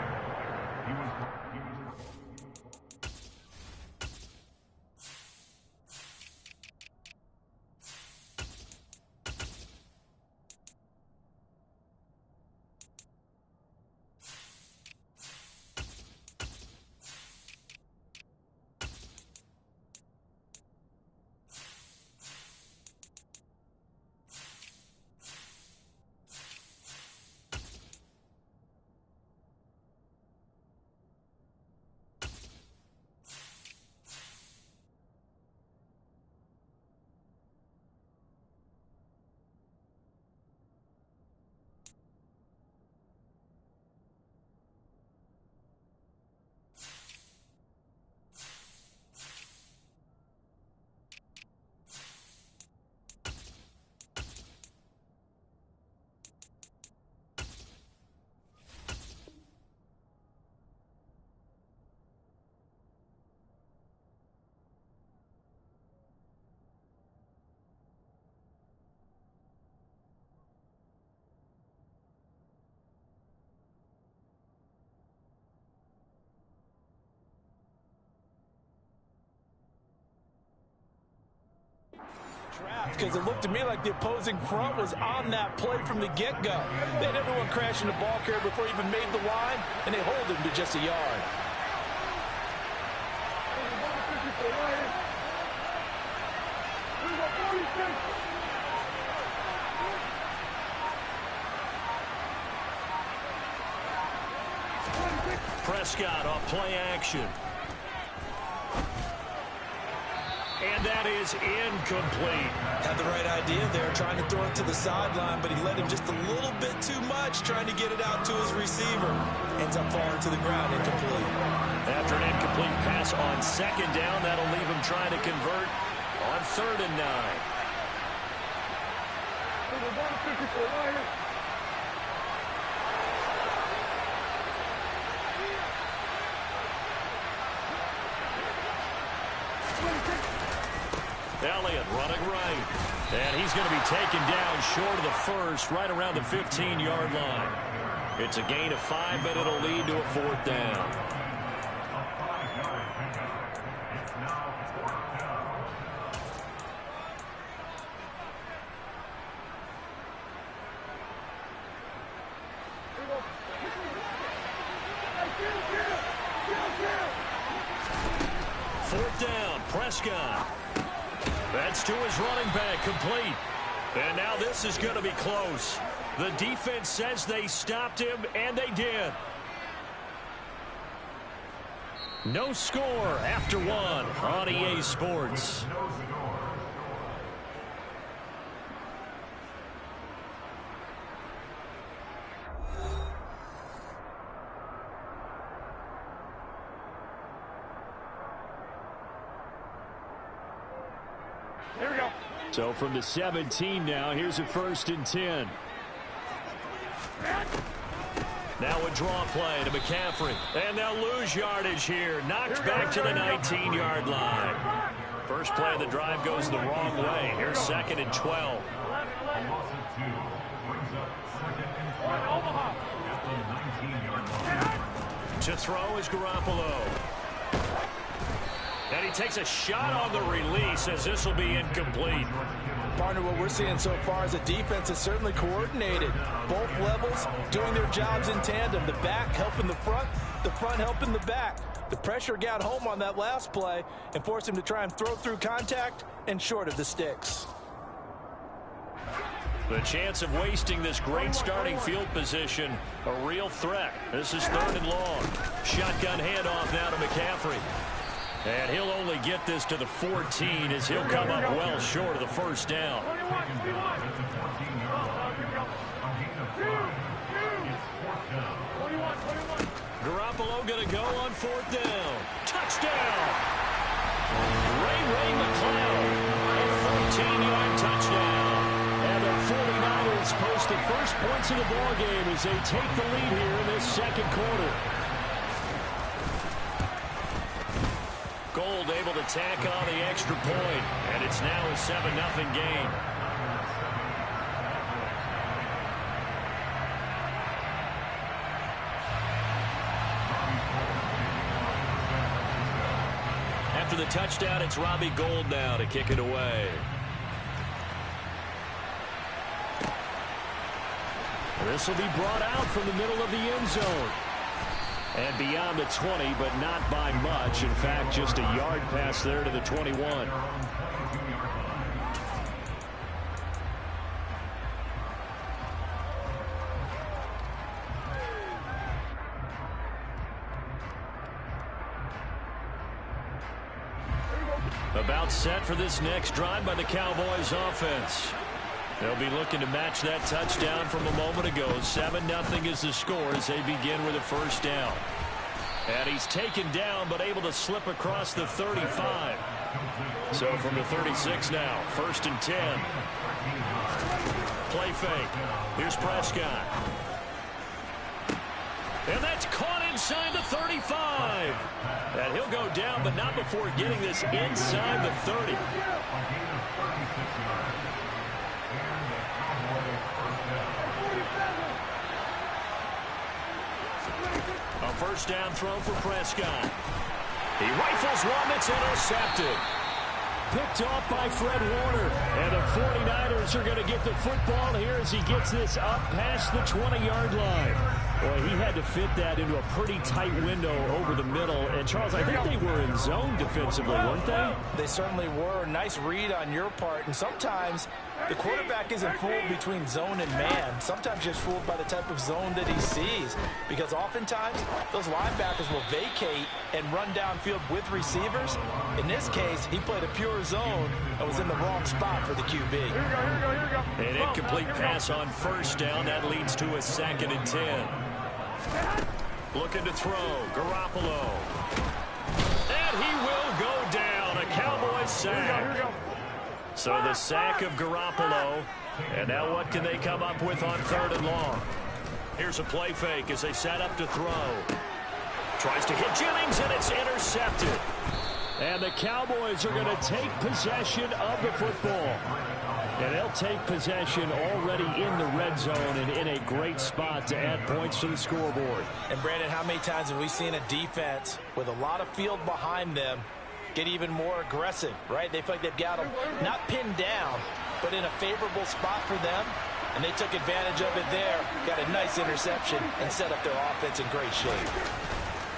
laughed because it looked to me like the opposing front was on that play from the get-go. They had everyone crashing the ball carrier before he even made the line, and they hold him to just a yard. Prescott off play action. And that is incomplete. Had the right idea there, trying to throw it to the sideline, but he let him just a little bit too much, trying to get it out to his receiver. Ends up falling to the ground, incomplete. After an incomplete pass on second down, that'll leave him trying to convert on 3rd and 9. Elliott running right. And he's going to be taken down short of the first, right around the 15-yard line. It's a gain of 5, but it'll lead to a 4th down. Fourth down, Prescott. That's to his running back, complete. And now this is going to be close. The defense says they stopped him, and they did. No score after 1 on EA Sports. Here we go. So from the 17 now, here's a 1st and 10. Now a draw play to McCaffrey. And they'll lose yardage here. Knocked back to the 19-yard line. First play of the drive goes the wrong way. Here's 2nd and 12. To throw is Garoppolo. And he takes a shot on the release as this will be incomplete. Partner, what we're seeing so far is the defense is certainly coordinated. Both levels doing their jobs in tandem. The back helping the front helping the back. The pressure got home on that last play and forced him to try and throw through contact and short of the sticks. The chance of wasting this great starting field position, a real threat. This is 3rd and long. Shotgun handoff now to McCaffrey. And he'll only get this to the 14 as he'll come up well short of the 1st down. Garoppolo going to go on 4th down. Touchdown! Ray McCloud, a 14-yard touchdown. And the 49ers post the first points of the ballgame as they take the lead here in this 2nd quarter. Gold able to tack on the extra point, and it's now a 7-0 game. After the touchdown, it's Robbie Gould now to kick it away. This will be brought out from the middle of the end zone. And beyond the 20, but not by much. In fact, just a yard pass there to the 21. About set for this next drive by the Cowboys offense. They'll be looking to match that touchdown from a moment ago. 7-0 is the score as they begin with a 1st down. And he's taken down but able to slip across the 35. So from the 36 now, 1st and 10. Play fake. Here's Prescott. And that's caught inside the 35. And he'll go down, but not before getting this inside the 30. A 1st down throw for Prescott. He rifles one that's intercepted. Picked off by Fred Warner. And the 49ers are going to get the football here as he gets this up past the 20-yard line. Boy, he had to fit that into a pretty tight window over the middle. And, Charles, I think they were in zone defensively, weren't they? They certainly were. Nice read on your part. And sometimes the quarterback isn't fooled between zone and man. Sometimes just fooled by the type of zone that he sees. Because oftentimes, those linebackers will vacate and run downfield with receivers. In this case, he played a pure zone and was in the wrong spot for the QB. Here we go. An incomplete pass on first down. That leads to a 2nd and 10. Looking to throw. Garoppolo. And he will go down. A Cowboys sack. Here we go. So the sack of Garoppolo. And now what can they come up with on 3rd and long? Here's a play fake as they set up to throw. Tries to hit Jennings, and it's intercepted. And the Cowboys are going to take possession of the football. And they'll take possession already in the red zone and in a great spot to add points to the scoreboard. And, Brandon, how many times have we seen a defense with a lot of field behind them get even more aggressive, right? They feel like they've got them not pinned down, but in a favorable spot for them. And they took advantage of it there, got a nice interception, and set up their offense in great shape.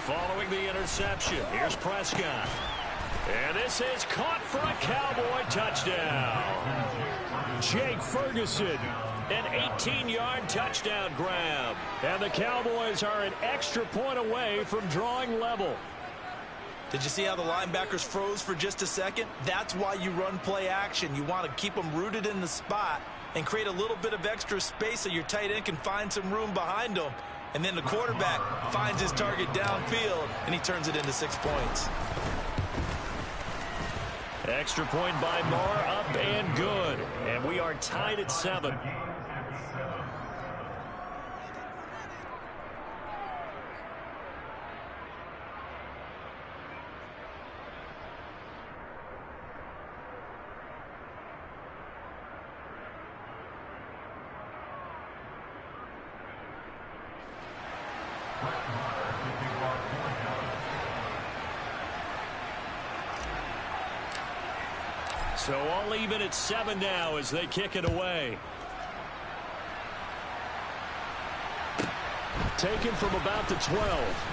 Following the interception, here's Prescott. And this is caught for a Cowboy touchdown. Jake Ferguson. An 18-yard touchdown grab. And the Cowboys are an extra point away from drawing level. Did you see how the linebackers froze for just a second? That's why you run play action. You want to keep them rooted in the spot and create a little bit of extra space so your tight end can find some room behind them. And then the quarterback finds his target downfield, and he turns it into 6 points. Extra point by Moore, up and good. And we are tied at 7. So all even at 7 now as they kick it away. Taken from about the 12.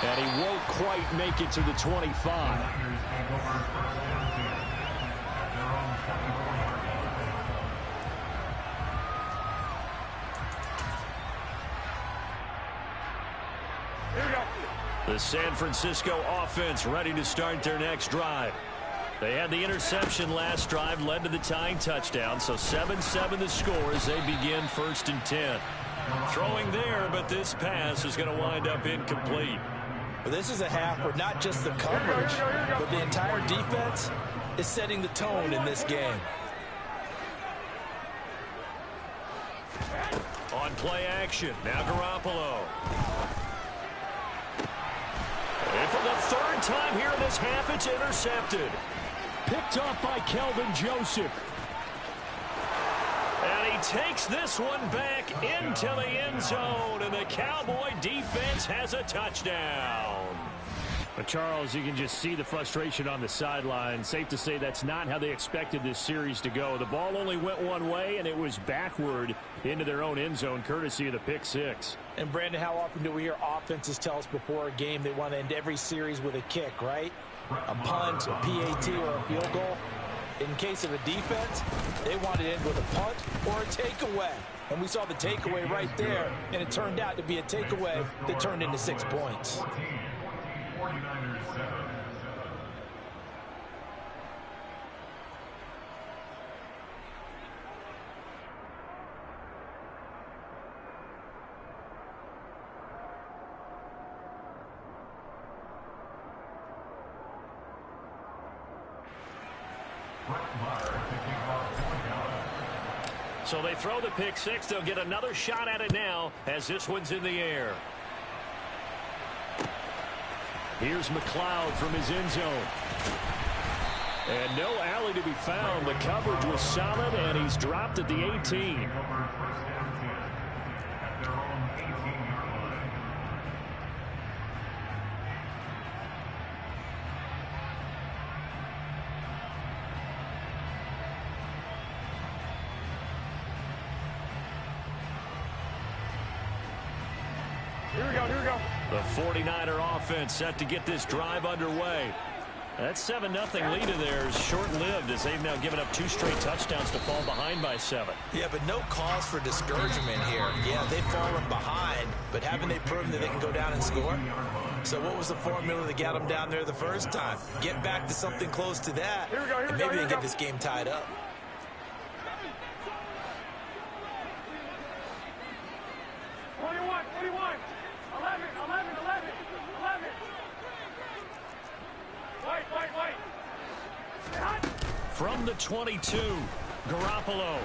And he won't quite make it to the 25. The San Francisco offense ready to start their next drive. They had the interception last drive, led to the tying touchdown, so 7-7 the score as they begin 1st and 10. Throwing there, but this pass is going to wind up incomplete. Well, this is a half where not just the coverage, but the entire defense is setting the tone in this game. On play action, now Garoppolo. And for the 3rd time here in this half, it's intercepted. Picked off by Kelvin Joseph. And he takes this one back into the end zone, and the Cowboy defense has a touchdown. But Charles, you can just see the frustration on the sideline. Safe to say that's not how they expected this series to go. The ball only went one way, and it was backward into their own end zone, courtesy of the pick six. And, Brandon, how often do we hear offenses tell us before a game they want to end every series with a kick, right? A punt, a PAT, or a field goal. In case of a defense, they want to end with a punt or a takeaway. And we saw the takeaway right there, and it turned out to be a takeaway that turned into 6 points. 49ers 7. So they throw the pick six. They'll get another shot at it now as this one's in the air. Here's McLeod from his end zone. And no alley to be found. The coverage was solid, and he's dropped at the 18. Here we go. The 49er offense set to get this drive underway. That 7-0 lead of theirs is short-lived as they've now given up 2 straight touchdowns to fall behind by 7. Yeah, but no cause for discouragement here. Yeah, they've fallen behind, but haven't they proven that they can go down and score? So what was the formula that got them down there the first time? Get back to something close to that, and maybe they get this game tied up. From the 22, Garoppolo.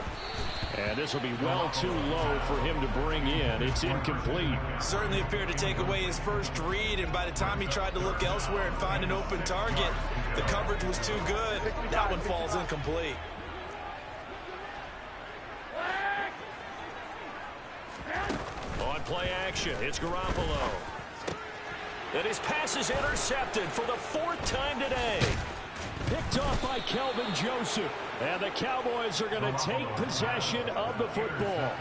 And this will be well too low for him to bring in. It's incomplete. Certainly appeared to take away his first read, and by the time he tried to look elsewhere and find an open target, the coverage was too good. That one falls incomplete. On play action, it's Garoppolo. And his pass is intercepted for the 4th time today. Picked off by Kelvin Joseph. And the Cowboys are going to take possession of the football.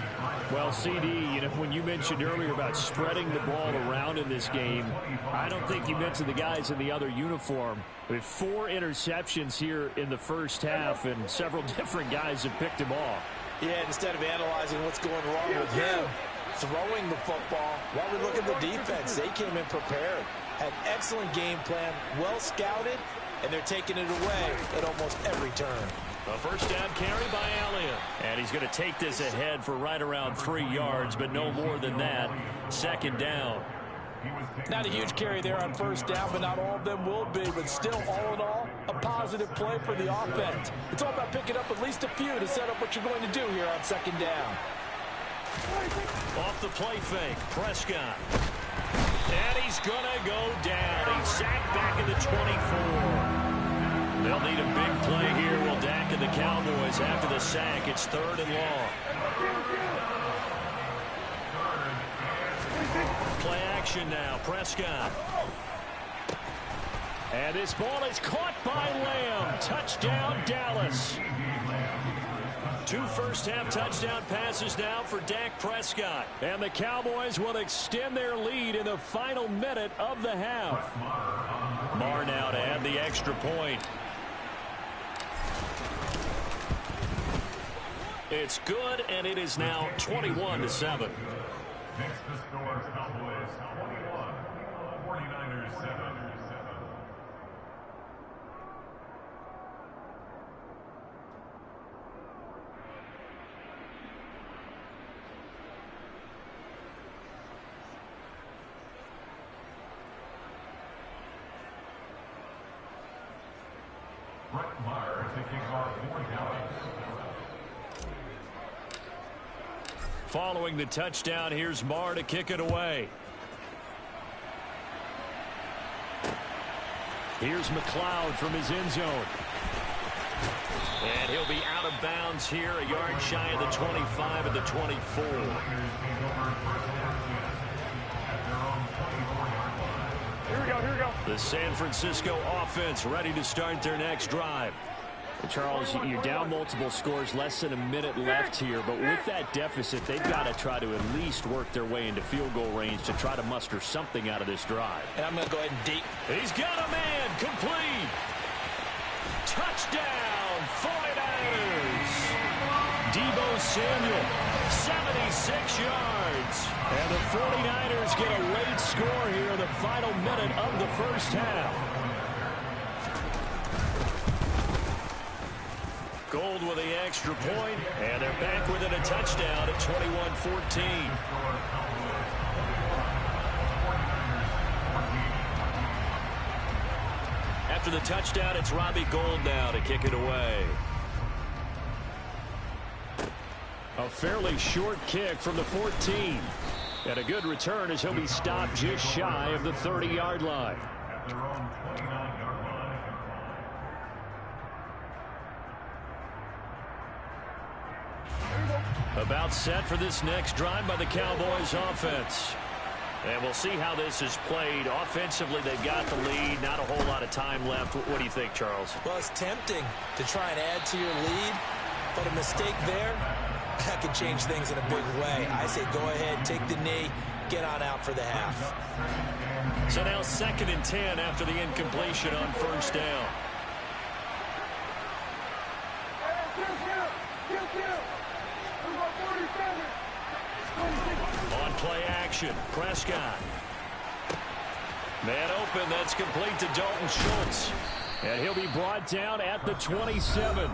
Well, CD, when you mentioned earlier about spreading the ball around in this game, I don't think you mentioned the guys in the other uniform. With 4 interceptions here in the first half, and several different guys have picked him off. Yeah, instead of analyzing what's going wrong with him, throwing the football, while we look at the defense, they came in prepared. Had excellent game plan, well scouted, and they're taking it away at almost every turn. A first down carry by Elliott. And he's going to take this ahead for right around 3 yards, but no more than that. 2nd down. Not a huge carry there on first down, but not all of them will be. But still, all in all, a positive play for the offense. It's all about picking up at least a few to set up what you're going to do here on 2nd down. Off the play fake, Prescott. And he's going to go down. He's sacked back at the 24. They'll need a big play here. Will Dak and the Cowboys after the sack. It's 3rd and long. Play action now. Prescott. And this ball is caught by Lamb. Touchdown, Dallas. 2 first-half touchdown passes now for Dak Prescott. And the Cowboys will extend their lead in the final minute of the half. Marr now to add the extra point. It's good, and it is now 21-7. Next to score, Cowboys 21, 49ers 7. Brett Maher to kick off for Dallas. Following the touchdown, here's Marr to kick it away. Here's McLeod from his end zone. And he'll be out of bounds here, a yard shy of the 25 at the 24. Here we go. The San Francisco offense ready to start their next drive. Charles, you're down multiple scores, less than a minute left here, but with that deficit, they've got to try to at least work their way into field goal range to try to muster something out of this drive. And I'm going to go ahead and deep. He's got a man, complete. Touchdown, 49ers. Deebo Samuel, 76 yards. And the 49ers get a late score here in the final minute of the first half. Gold with the extra point, and they're back within a touchdown at 21-14. After the touchdown, it's Robbie Gould now to kick it away. A fairly short kick from the 14. And a good return as he'll be stopped just shy of the 30-yard line. At their own 29-yard line. About set for this next drive by the Cowboys offense. And we'll see how this is played. Offensively, they've got the lead. Not a whole lot of time left. What do you think, Charles? Well, it's tempting to try and add to your lead, but a mistake there, that could change things in a big way. I say go ahead, take the knee, get on out for the half. So now 2nd and 10 after the incompletion on 1st down. On play action, Prescott. Man open, that's complete to Dalton Schultz. And he'll be brought down at the 27.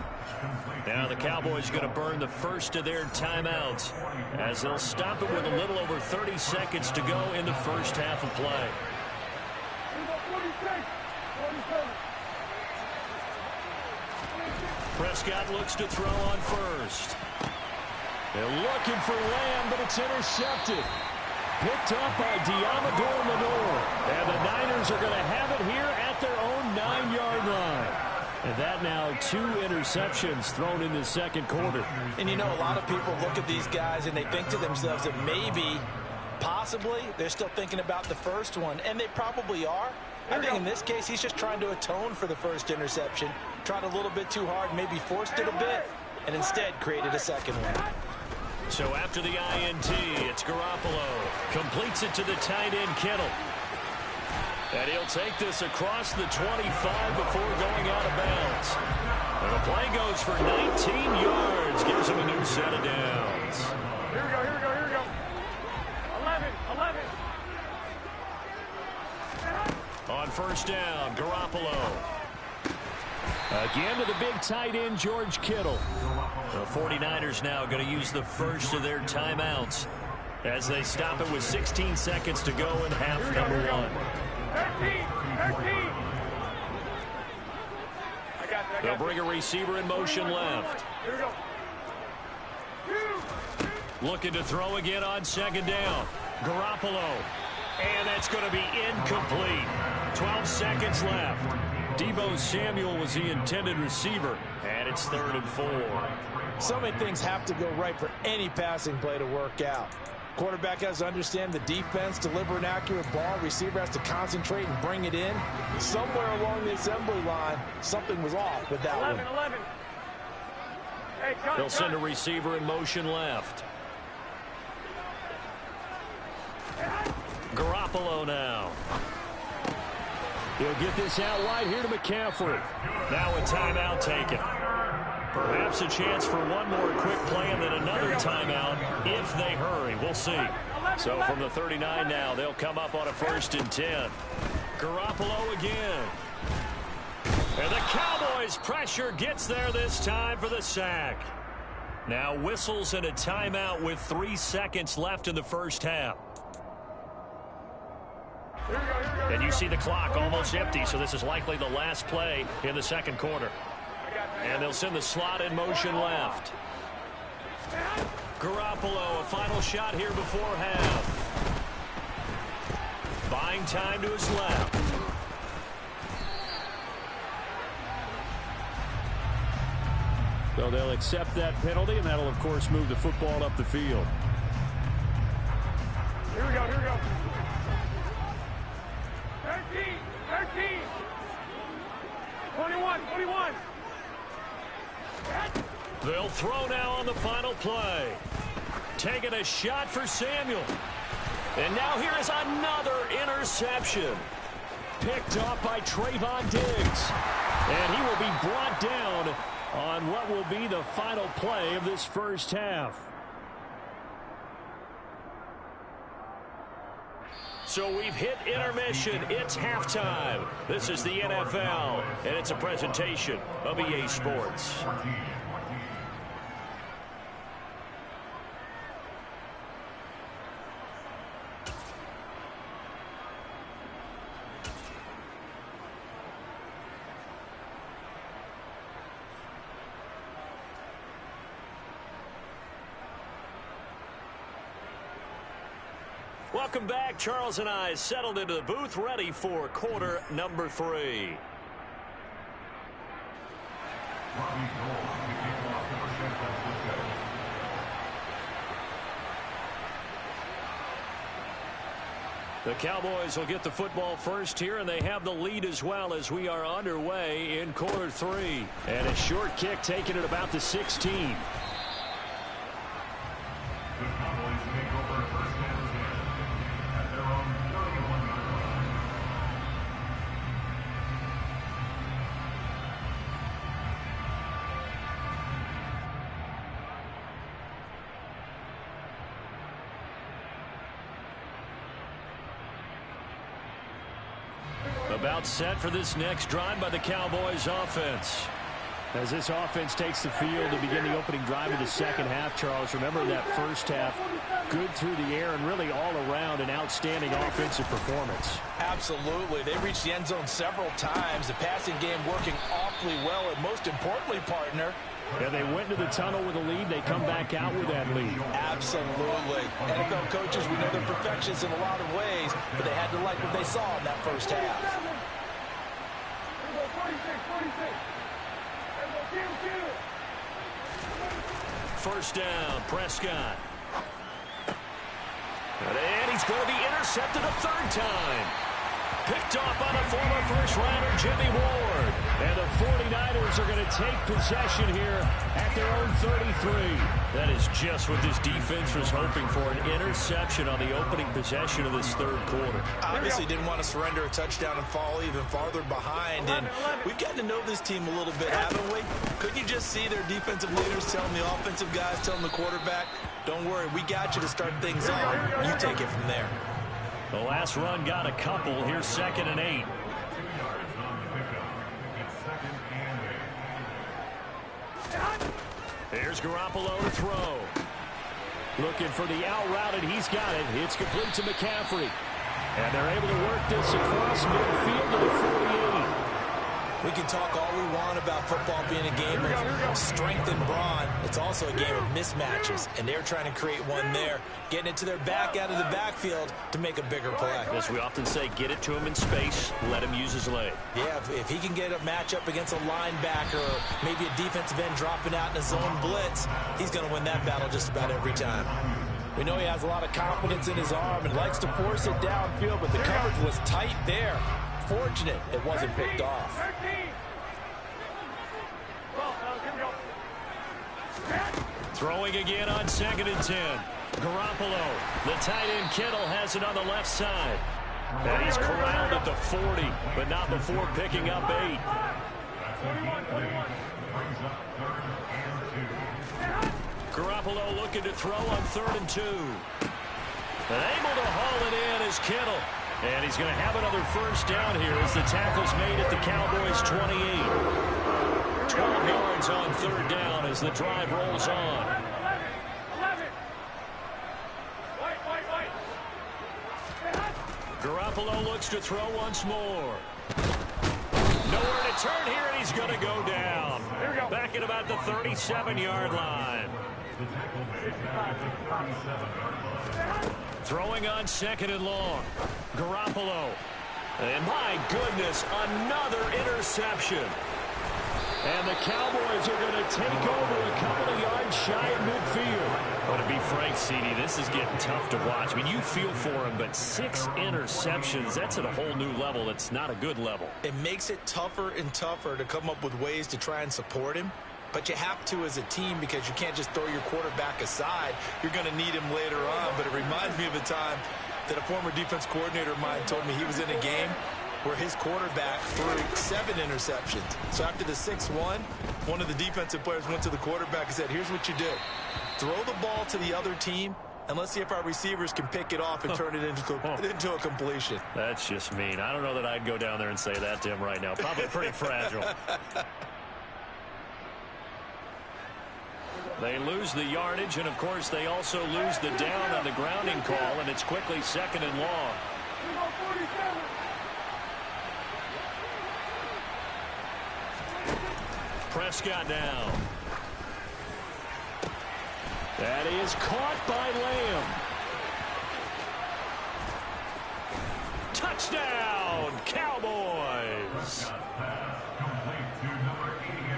Now the Cowboys going to burn the first of their timeouts as they'll stop it with a little over 30 seconds to go in the first half of play. Prescott looks to throw on first. They're looking for Lamb, but it's intercepted. Picked up by Diamador Lenore. And the Niners are going to have it here at their own 9-yard line. And that now 2 interceptions thrown in the 2nd quarter. And you know, a lot of people look at these guys and they think to themselves that maybe, possibly, they're still thinking about the first one. And they probably are. I think in this case, he's just trying to atone for the first interception. Tried a little bit too hard, maybe forced it a bit, and instead created a second one. So after the INT, it's Garoppolo. Completes it to the tight end, Kittle. And he'll take this across the 25 before going out of bounds. And the play goes for 19 yards. Gives him a new set of downs. Here we go, here we go, here we go. 11. On 1st down, Garoppolo. Again to the big tight end, George Kittle. The 49ers now going to use the first of their timeouts as they stop it with 16 seconds to go in half number 1. 13. They'll bring a receiver in motion left. Here we go. Looking to throw again on 2nd down. Garoppolo. And that's going to be incomplete. 12 seconds left. Deebo Samuel was the intended receiver. And it's 3rd and 4. So many things have to go right for any passing play to work out. Quarterback has to understand the defense, deliver an accurate ball. Receiver has to concentrate and bring it in. Somewhere along the assembly line, something was off with that 11. Hey, cut, They'll send a receiver in motion left. Garoppolo now. He'll get this out wide here to McCaffrey. Now a timeout taken. Perhaps a chance for one more quick play and then another timeout if they hurry. We'll see. So from the 39 now, they'll come up on a 1st and 10. Garoppolo again. And the Cowboys' pressure gets there this time for the sack. Now whistles and a timeout with 3 seconds left in the first half. And you see the clock almost empty, so this is likely the last play in the 2nd quarter. And they'll send the slot in motion left. Garoppolo, a final shot here before half. Buying time to his left. So they'll accept that penalty, and that'll, of course, move the football up the field. Here we go, here we go. 13. 21. They'll throw now on the final play. Taking a shot for Samuel. And now here is another interception. Picked off by Trayvon Diggs. And he will be brought down on what will be the final play of this first half. So we've hit intermission. It's halftime. This is the NFL, and it's a presentation of EA Sports. Welcome back. Charles and I settled into the booth, ready for quarter number 3. The Cowboys will get the football first here, and they have the lead as well as we are underway in quarter 3. And a short kick taken at about the 16. About set for this next drive by the Cowboys offense. As this offense takes the field to begin the opening drive of the second half, Charles, remember that first half, good through the air and really all around an outstanding offensive performance. Absolutely. They reached the end zone several times. The passing game working awfully well, and most importantly, partner, yeah, they went to the tunnel with a lead. They come back out with that lead. Absolutely. NFL coaches, we know they're perfectionists in a lot of ways, but they had to like what they saw in that first half. 46. First down, Prescott. And he's going to be intercepted a third time. Picked off by the former first-rounder Jimmy Ward. And the 49ers are going to take possession here at their own 33. That is just what this defense was hoping for, an interception on the opening possession of this third quarter. Obviously didn't want to surrender a touchdown and fall even farther behind. And we've gotten to know this team a little bit, haven't we? Couldn't you just see their defensive leaders telling the offensive guys, telling the quarterback, don't worry, we got you to start things off. You take it from there. The last run got a couple. Here's 2nd and 8. Here's Garoppolo to throw. Looking for the out route, and he's got it. It's complete to McCaffrey. And they're able to work this across midfield to the 48. We can talk all we want about football being a game of strength and brawn. It's also a game of mismatches, and they're trying to create one there, getting it to their back out of the backfield to make a bigger play. As we often say, get it to him in space, let him use his leg. Yeah, if he can get a matchup against a linebacker or maybe a defensive end dropping out in a zone blitz, he's going to win that battle just about every time. We know he has a lot of confidence in his arm and likes to force it downfield, but the coverage was tight there. Fortunate it wasn't picked off. Throwing again on 2nd and 10. Garoppolo, the tight end Kittle has it on the left side. And he's corralled at the 40, but not before picking up 8. Garoppolo looking to throw on 3rd and 2. And able to haul it in is Kittle. And he's going to have another first down here as the tackle's made at the Cowboys' 28. 12 yards on 3rd down as the drive rolls on. Garoppolo looks to throw once more. Nowhere to turn here, and he's going to go down. Back at about the 37-yard line. Throwing on 2nd and long. Garoppolo. And my goodness, another interception. And the Cowboys are going to take over a couple of yards shy of midfield. But to be frank, CD, this is getting tough to watch. I mean, you feel for him, but 6 interceptions, that's at a whole new level. It's not a good level. It makes it tougher and tougher to come up with ways to try and support him. But you have to as a team because you can't just throw your quarterback aside. You're going to need him later on. But it reminds me of a time that a former defense coordinator of mine told me he was in a game where his quarterback threw 7 interceptions. So after the 6-1, one of the defensive players went to the quarterback and said, here's what you do. Throw the ball to the other team, and let's see if our receivers can pick it off and turn it into a completion. That's just mean. I don't know that I'd go down there and say that to him right now. Probably pretty fragile. They lose the yardage, and, of course, they also lose the down on the grounding call, and it's quickly 2nd and long. Prescott down. That is caught by Lamb. Touchdown, Cowboys.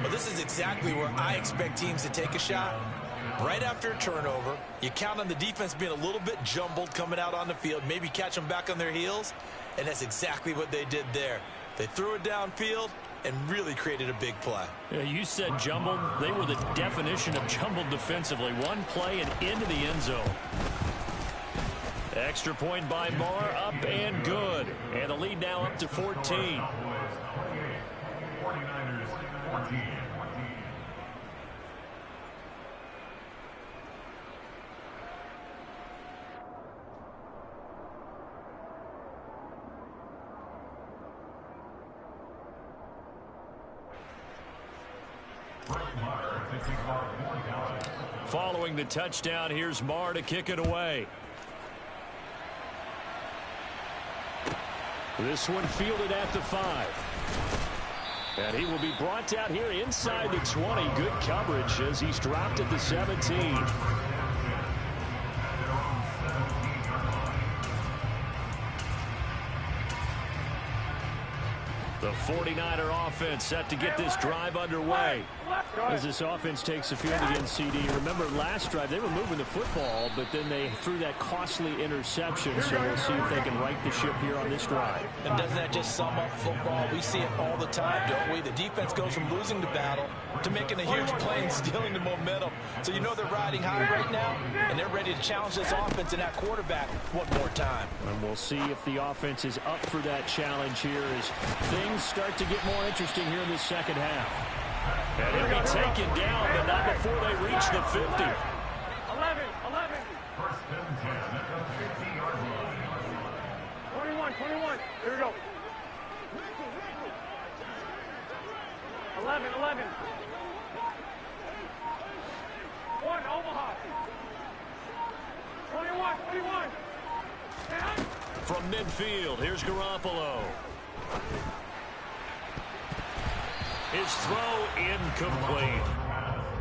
Well, this is exactly where I expect teams to take a shot. Right after a turnover, you count on the defense being a little bit jumbled coming out on the field, maybe catch them back on their heels, and that's exactly what they did there. They threw it downfield and really created a big play. Yeah, you said jumbled. They were the definition of jumbled defensively. One play and into the end zone. Extra point by Marr, up and good. And the lead now up to 14. 49ers 14. Following the touchdown, here's Marr to kick it away. This one fielded at the 5. And he will be brought down here inside the 20. Good coverage as he's dropped at the 17. The 49er offense set to get this drive underway. As this offense takes the field again, CD. Remember last drive, they were moving the football, but then they threw that costly interception. So we'll see if they can right the ship here on this drive. And doesn't that just sum up football? We see it all the time, don't we? The defense goes from losing the battle to making a huge play and stealing the momentum. So you know they're riding high right now, and they're ready to challenge this offense and that quarterback one more time. And we'll see if the offense is up for that challenge here as things start to get more interesting here in the second half. And he'll be taken down, but not before they reach the 50. 11. First and 10 at the 50-yard line. 21. Here we go. 11. 1, Omaha. 21. From midfield, here's Garoppolo. His throw incomplete.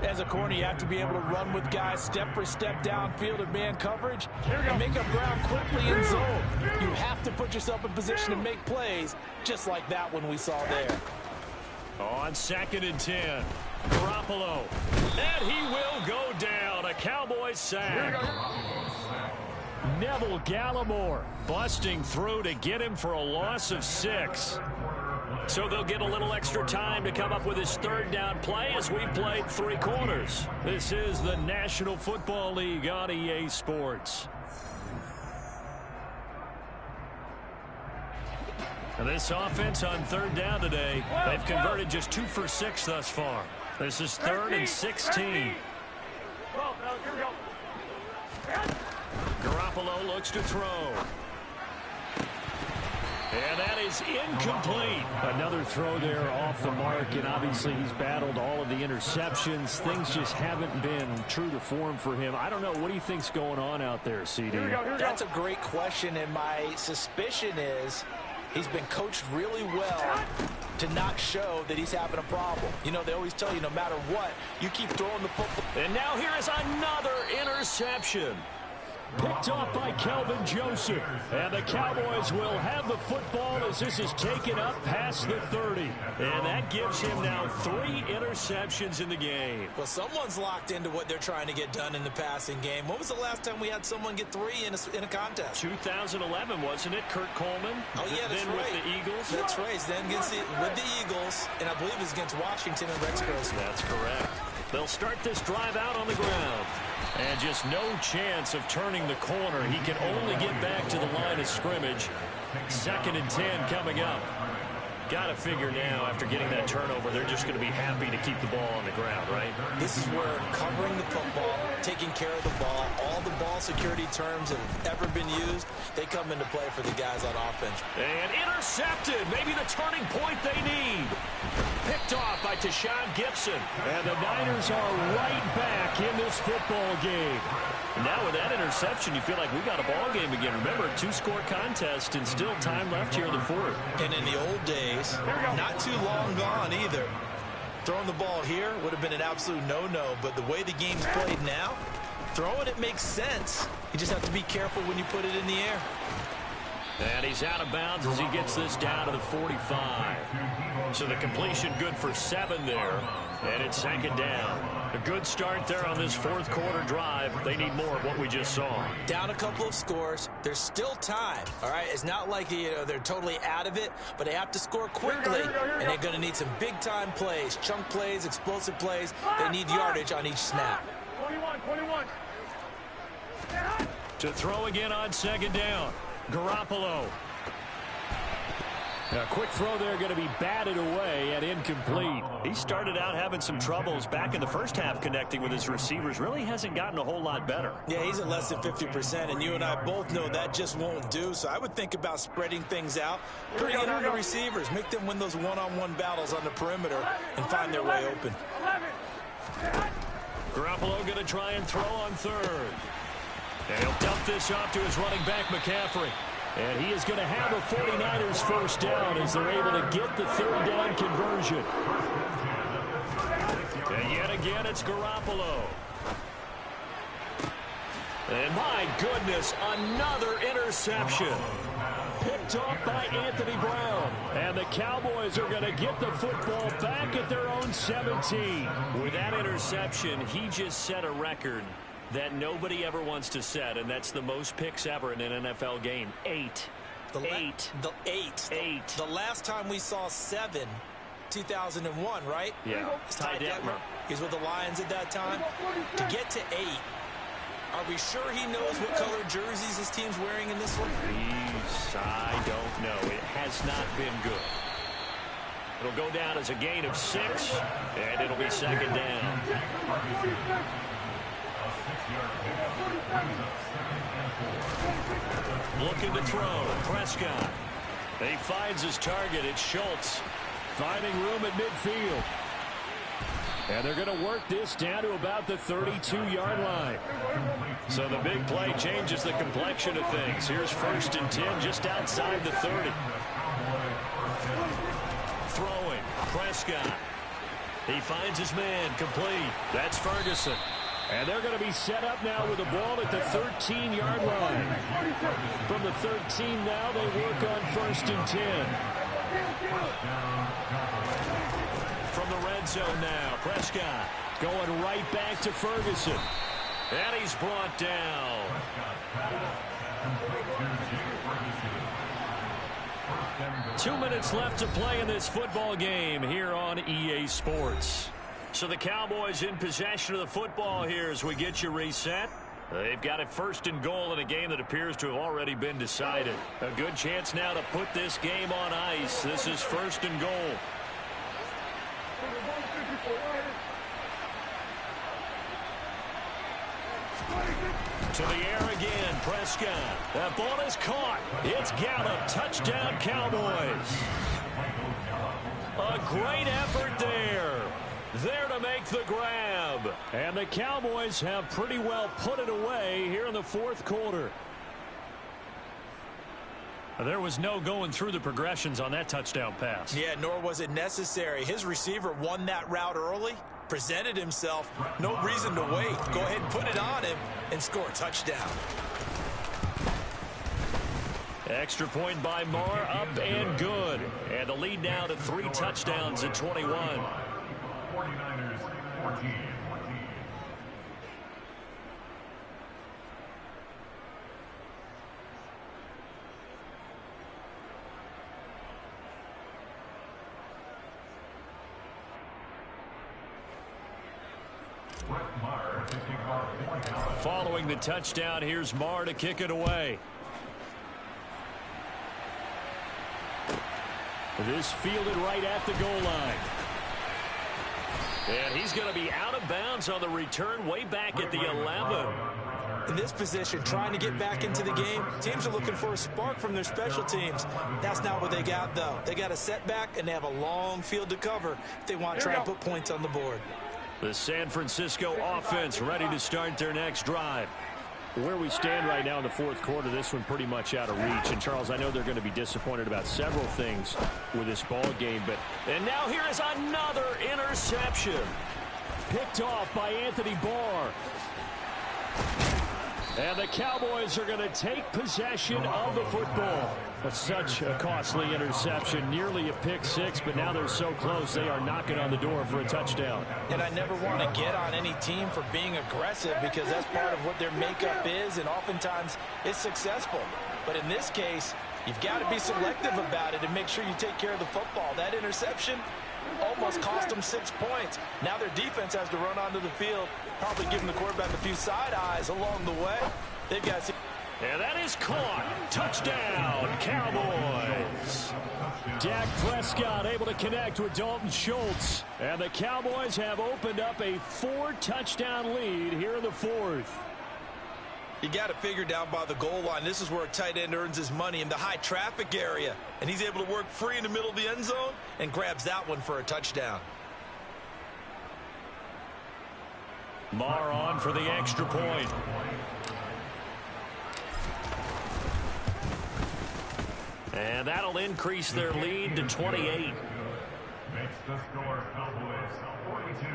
As a corner, you have to be able to run with guys step for step downfield in man coverage and make up ground quickly in zone. You have to put yourself in position to make plays, just like that one we saw there. On 2nd and 10, Garoppolo. And he will go down. A Cowboys sack. Neville Gallimore busting through to get him for a loss of 6. So they'll get a little extra time to come up with his 3rd down play as we've played 3 quarters. This is the National Football League on EA Sports. And this offense on 3rd down today, they've converted just 2 for 6 thus far. This is 3rd and 16. Garoppolo looks to throw. And that is incomplete. Another throw there off the mark, and obviously he's battled all of the interceptions. Things just haven't been true to form for him. I don't know. What do you think's going on out there, CD? That's a great question, and my suspicion is he's been coached really well to not show that he's having a problem. You know, they always tell you no matter what, you keep throwing the football. And now here is another interception. Picked off by Kelvin Joseph. And the Cowboys will have the football as this is taken up past the 30. And that gives him now 3 interceptions in the game. Well, someone's locked into what they're trying to get done in the passing game. When was the last time we had someone get 3 in a contest? 2011, wasn't it? Kurt Coleman? Oh, yeah, that's then right. With the Eagles? That's right. Then with the Eagles, and I believe it's against Washington and Rex Grossman. That's correct. They'll start this drive out on the ground. And just no chance of turning the corner. He can only get back to the line of scrimmage. 2nd and 10 coming up. Got to figure now, after getting that turnover, they're just going to be happy to keep the ball on the ground, right? This is where covering the football, taking care of the ball, all the ball security terms that have ever been used, they come into play for the guys on offense. And intercepted. Maybe the turning point they need. Picked off by Tashawn Gibson. And the Niners are right back in this football game. Now with that interception, you feel like we got a ball game again. Remember, 2-score contest and still time left here in the 4th. And in the old days, not too long gone either. Throwing the ball here would have been an absolute no-no, but the way the game's played now, throwing it makes sense. You just have to be careful when you put it in the air. And he's out of bounds as he gets this down to the 45. So the completion good for 7 there. And it's 2nd down. A good start there on this 4th quarter drive. They need more of what we just saw. Down a couple of scores. There's still time. All right, it's not like they're totally out of it, but they have to score quickly, and they're going to need some big-time plays, chunk plays, explosive plays. They need yardage on each snap. 21. To throw again on 2nd down. Garoppolo. A quick throw there going to be batted away and incomplete. He started out having some troubles back in the first half connecting with his receivers. Really hasn't gotten a whole lot better. Yeah, he's at less than 50%, and you and I both know that just won't do. So I would think about spreading things out, putting it on the receivers, make them win those one-on-one battles on the perimeter and find their way open. 11. Garoppolo going to try and throw on third. And he'll dump this off to his running back, McCaffrey. And he is going to have a 49ers first down as they're able to get the third down conversion. And yet again, it's Garoppolo. And my goodness, another interception. Picked off by Anthony Brown. And the Cowboys are going to get the football back at their own 17. With that interception, he just set a record that nobody ever wants to set, and that's the most picks ever in an NFL game. 8. The last time we saw 7, 2001, right? Yeah. Ty Detmer. He's with the Lions at that time. To get to 8, are we sure he knows what color jerseys his team's wearing in this one? I don't know. It has not been good. It'll go down as a gain of 6, and it'll be second down. Looking to throw. Prescott. He finds his target. It's Schultz. Finding room at midfield. And they're going to work this down to about the 32-yard line. So the big play changes the complexion of things. Here's 1st and 10 just outside the 30. Throwing. Prescott. He finds his man. Complete. That's Ferguson. And they're going to be set up now with the ball at the 13-yard line. From the 13 now, they work on 1st and 10. From the red zone now, Prescott. Going right back to Ferguson. And he's brought down. Two minutes left to play in this football game here on EA Sports. So the Cowboys in possession of the football here as we get you reset. They've got it 1st and goal in a game that appears to have already been decided. A good chance now to put this game on ice. This is 1st and goal. To the air again, Prescott. That ball is caught. It's Gallup. Touchdown, Cowboys. A great effort there. There to make the grab. And the Cowboys have pretty well put it away here in the 4th quarter. There was no going through the progressions on that touchdown pass. Yeah, nor was it necessary. His receiver won that route early, presented himself. No reason to wait. Go ahead and put it on him and score a touchdown. Extra point by Marr, up and good. And the lead now to 3 touchdowns at 21. 49ers 14. Following the touchdown, here's Marr to kick it away. This fielded right at the goal line. And he's going to be out of bounds on the return way back at the 11. In this position, trying to get back into the game, teams are looking for a spark from their special teams. That's not what they got, though. They got a setback, and they have a long field to cover if they want to try and put points on the board. The San Francisco offense ready to start their next drive. Where we stand right now in the 4th quarter, this one pretty much out of reach. And, Charles, I know they're going to be disappointed about several things with this ball game. And now here is another interception. Picked off by Anthony Barr. And the Cowboys are going to take possession of the football. But such a costly interception, nearly a pick 6, but now they're so close they are knocking on the door for a touchdown. And I never want to get on any team for being aggressive because that's part of what their makeup is, and oftentimes it's successful. But in this case, you've got to be selective about it and make sure you take care of the football. That interception almost cost them 6 points. Now their defense has to run onto the field, probably giving the quarterback a few side eyes along the way. They've got to... And that is caught. Touchdown, Cowboys. Dak Prescott able to connect with Dalton Schultz. And the Cowboys have opened up a 4-touchdown lead here in the 4th. You got to figure down by the goal line. This is where a tight end earns his money, in the high traffic area. And he's able to work free in the middle of the end zone and grabs that one for a touchdown. Marr on for the extra point. And that'll increase their lead to 28. Makes the score Cowboys 42,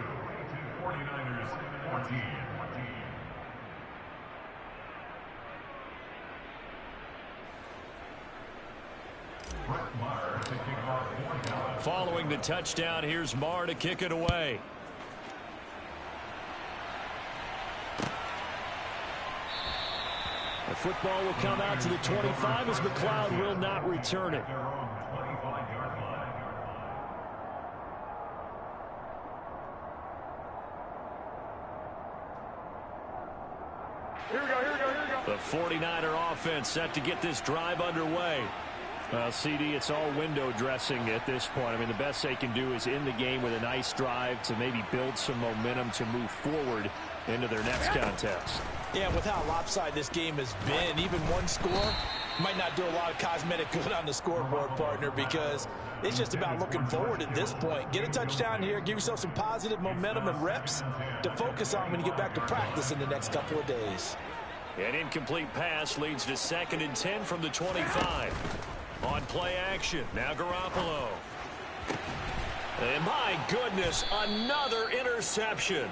49ers 14. Following the touchdown, here's Marr to kick it away. The football will come out to the 25 as McLeod will not return it. Here we go. The 49er offense set to get this drive underway. Well, CD, it's all window dressing at this point. I mean, the best they can do is end the game with a nice drive to maybe build some momentum to move forward into their next contest. Yeah, with how lopsided this game has been, even one score might not do a lot of cosmetic good on the scoreboard, partner, because it's just about looking forward at this point. Get a touchdown here, give yourself some positive momentum and reps to focus on when you get back to practice in the next couple of days. An incomplete pass leads to 2nd and 10 from the 25. On play action, now Garoppolo. And my goodness, another interception.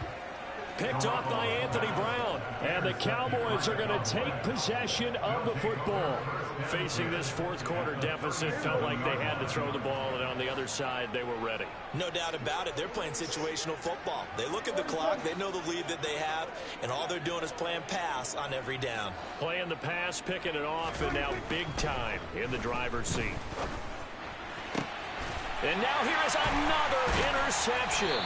Picked off by Anthony Brown. And the Cowboys are going to take possession of the football. Facing this fourth quarter deficit, felt like they had to throw the ball, and on the other side, they were ready. No doubt about it. They're playing situational football. They look at the clock, they know the lead that they have, and all they're doing is playing pass on every down. Playing the pass, picking it off, and now big time in the driver's seat. And now here is another interception.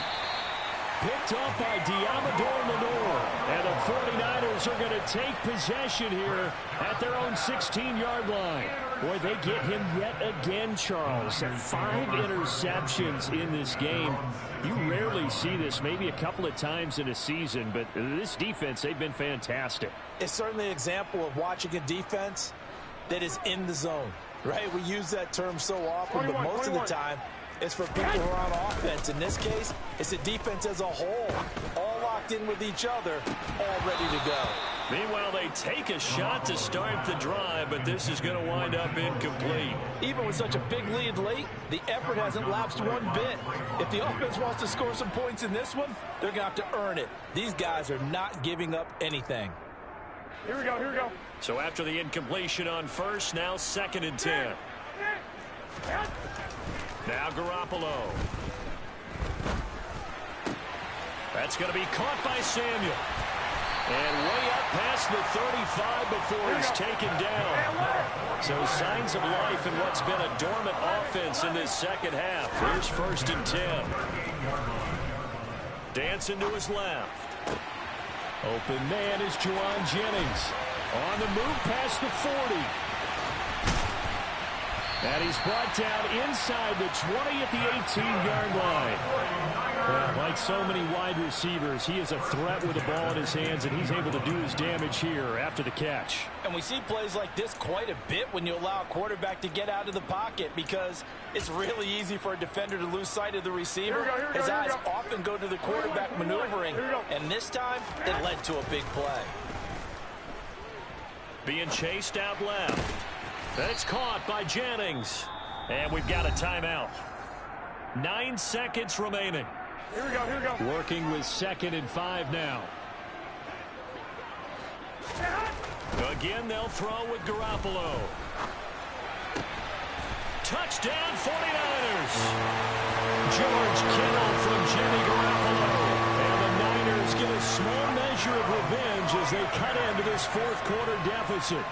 Picked up by Diamador Lenore. And the 49ers are going to take possession here at their own 16-yard line. Boy, they get him yet again, Charles. 5 interceptions in this game. You rarely see this, maybe a couple of times in a season, but this defense, they've been fantastic. It's certainly an example of watching a defense that is in the zone, right? We use that term so often, but most of the time, it's for people who are on offense. In this case, it's the defense as a whole, all locked in with each other, all ready to go. Meanwhile, they take a shot to start the drive, but this is going to wind up incomplete. Even with such a big lead late, the effort hasn't lapsed one bit. If the offense wants to score some points in this one, they're going to have to earn it. These guys are not giving up anything. Here we go. So after the incompletion on first, now 2nd and 10. Now Garoppolo. That's going to be caught by Samuel. And way up past the 35 before he's taken down. So signs of life in what's been a dormant offense in this second half. Here's 1st and 10. Dancing to his left. Open man is Juwan Jennings. On the move past the 40. And he's brought down inside the 20 at the 18-yard line. Yeah, like so many wide receivers, he is a threat with the ball in his hands, and he's able to do his damage here after the catch. And we see plays like this quite a bit when you allow a quarterback to get out of the pocket, because it's really easy for a defender to lose sight of the receiver. His eyes often go to the quarterback maneuvering, and this time it led to a big play. Being chased out left. That's caught by Jennings. And we've got a timeout. 9 seconds remaining. Here we go. Working with 2nd and 5 now. Again, they'll throw with Garoppolo. Touchdown, 49ers. George Kittle from Jimmy Garoppolo. And the Niners get a small measure of revenge as they cut into this fourth quarter deficit.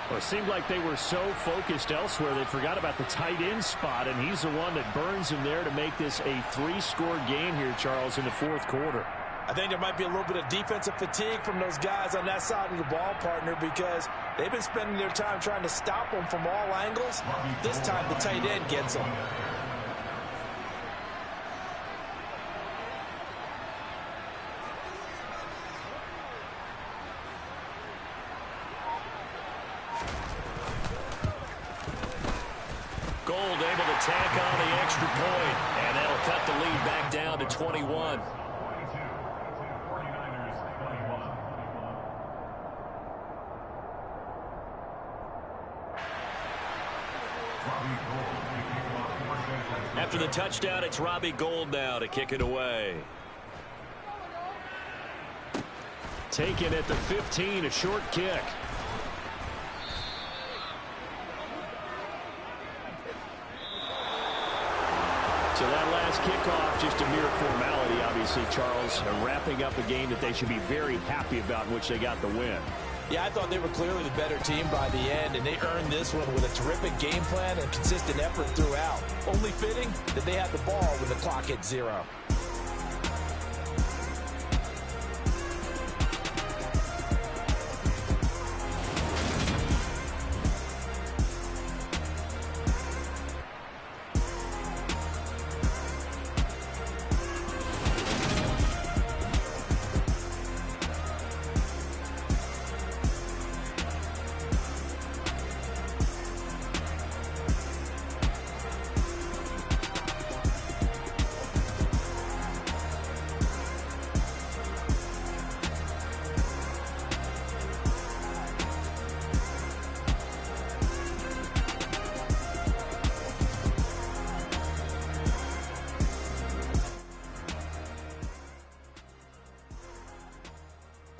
Well, it seemed like they were so focused elsewhere they forgot about the tight end spot, and he's the one that burns him there to make this a 3-score game here, Charles, in the fourth quarter. I think there might be a little bit of defensive fatigue from those guys on that side of the ball, partner, because they've been spending their time trying to stop them from all angles. This time the tight end gets them. Gold able to tack on the extra point, and that'll cut the lead back down to 21. After the touchdown, it's Robbie Gould now to kick it away. Taken at the 15, a short kick. So that last kickoff, just a mere formality, obviously, Charles, wrapping up a game that they should be very happy about, in which they got the win. Yeah, I thought they were clearly the better team by the end, and they earned this one with a terrific game plan and consistent effort throughout. Only fitting that they had the ball when the clock hit 0.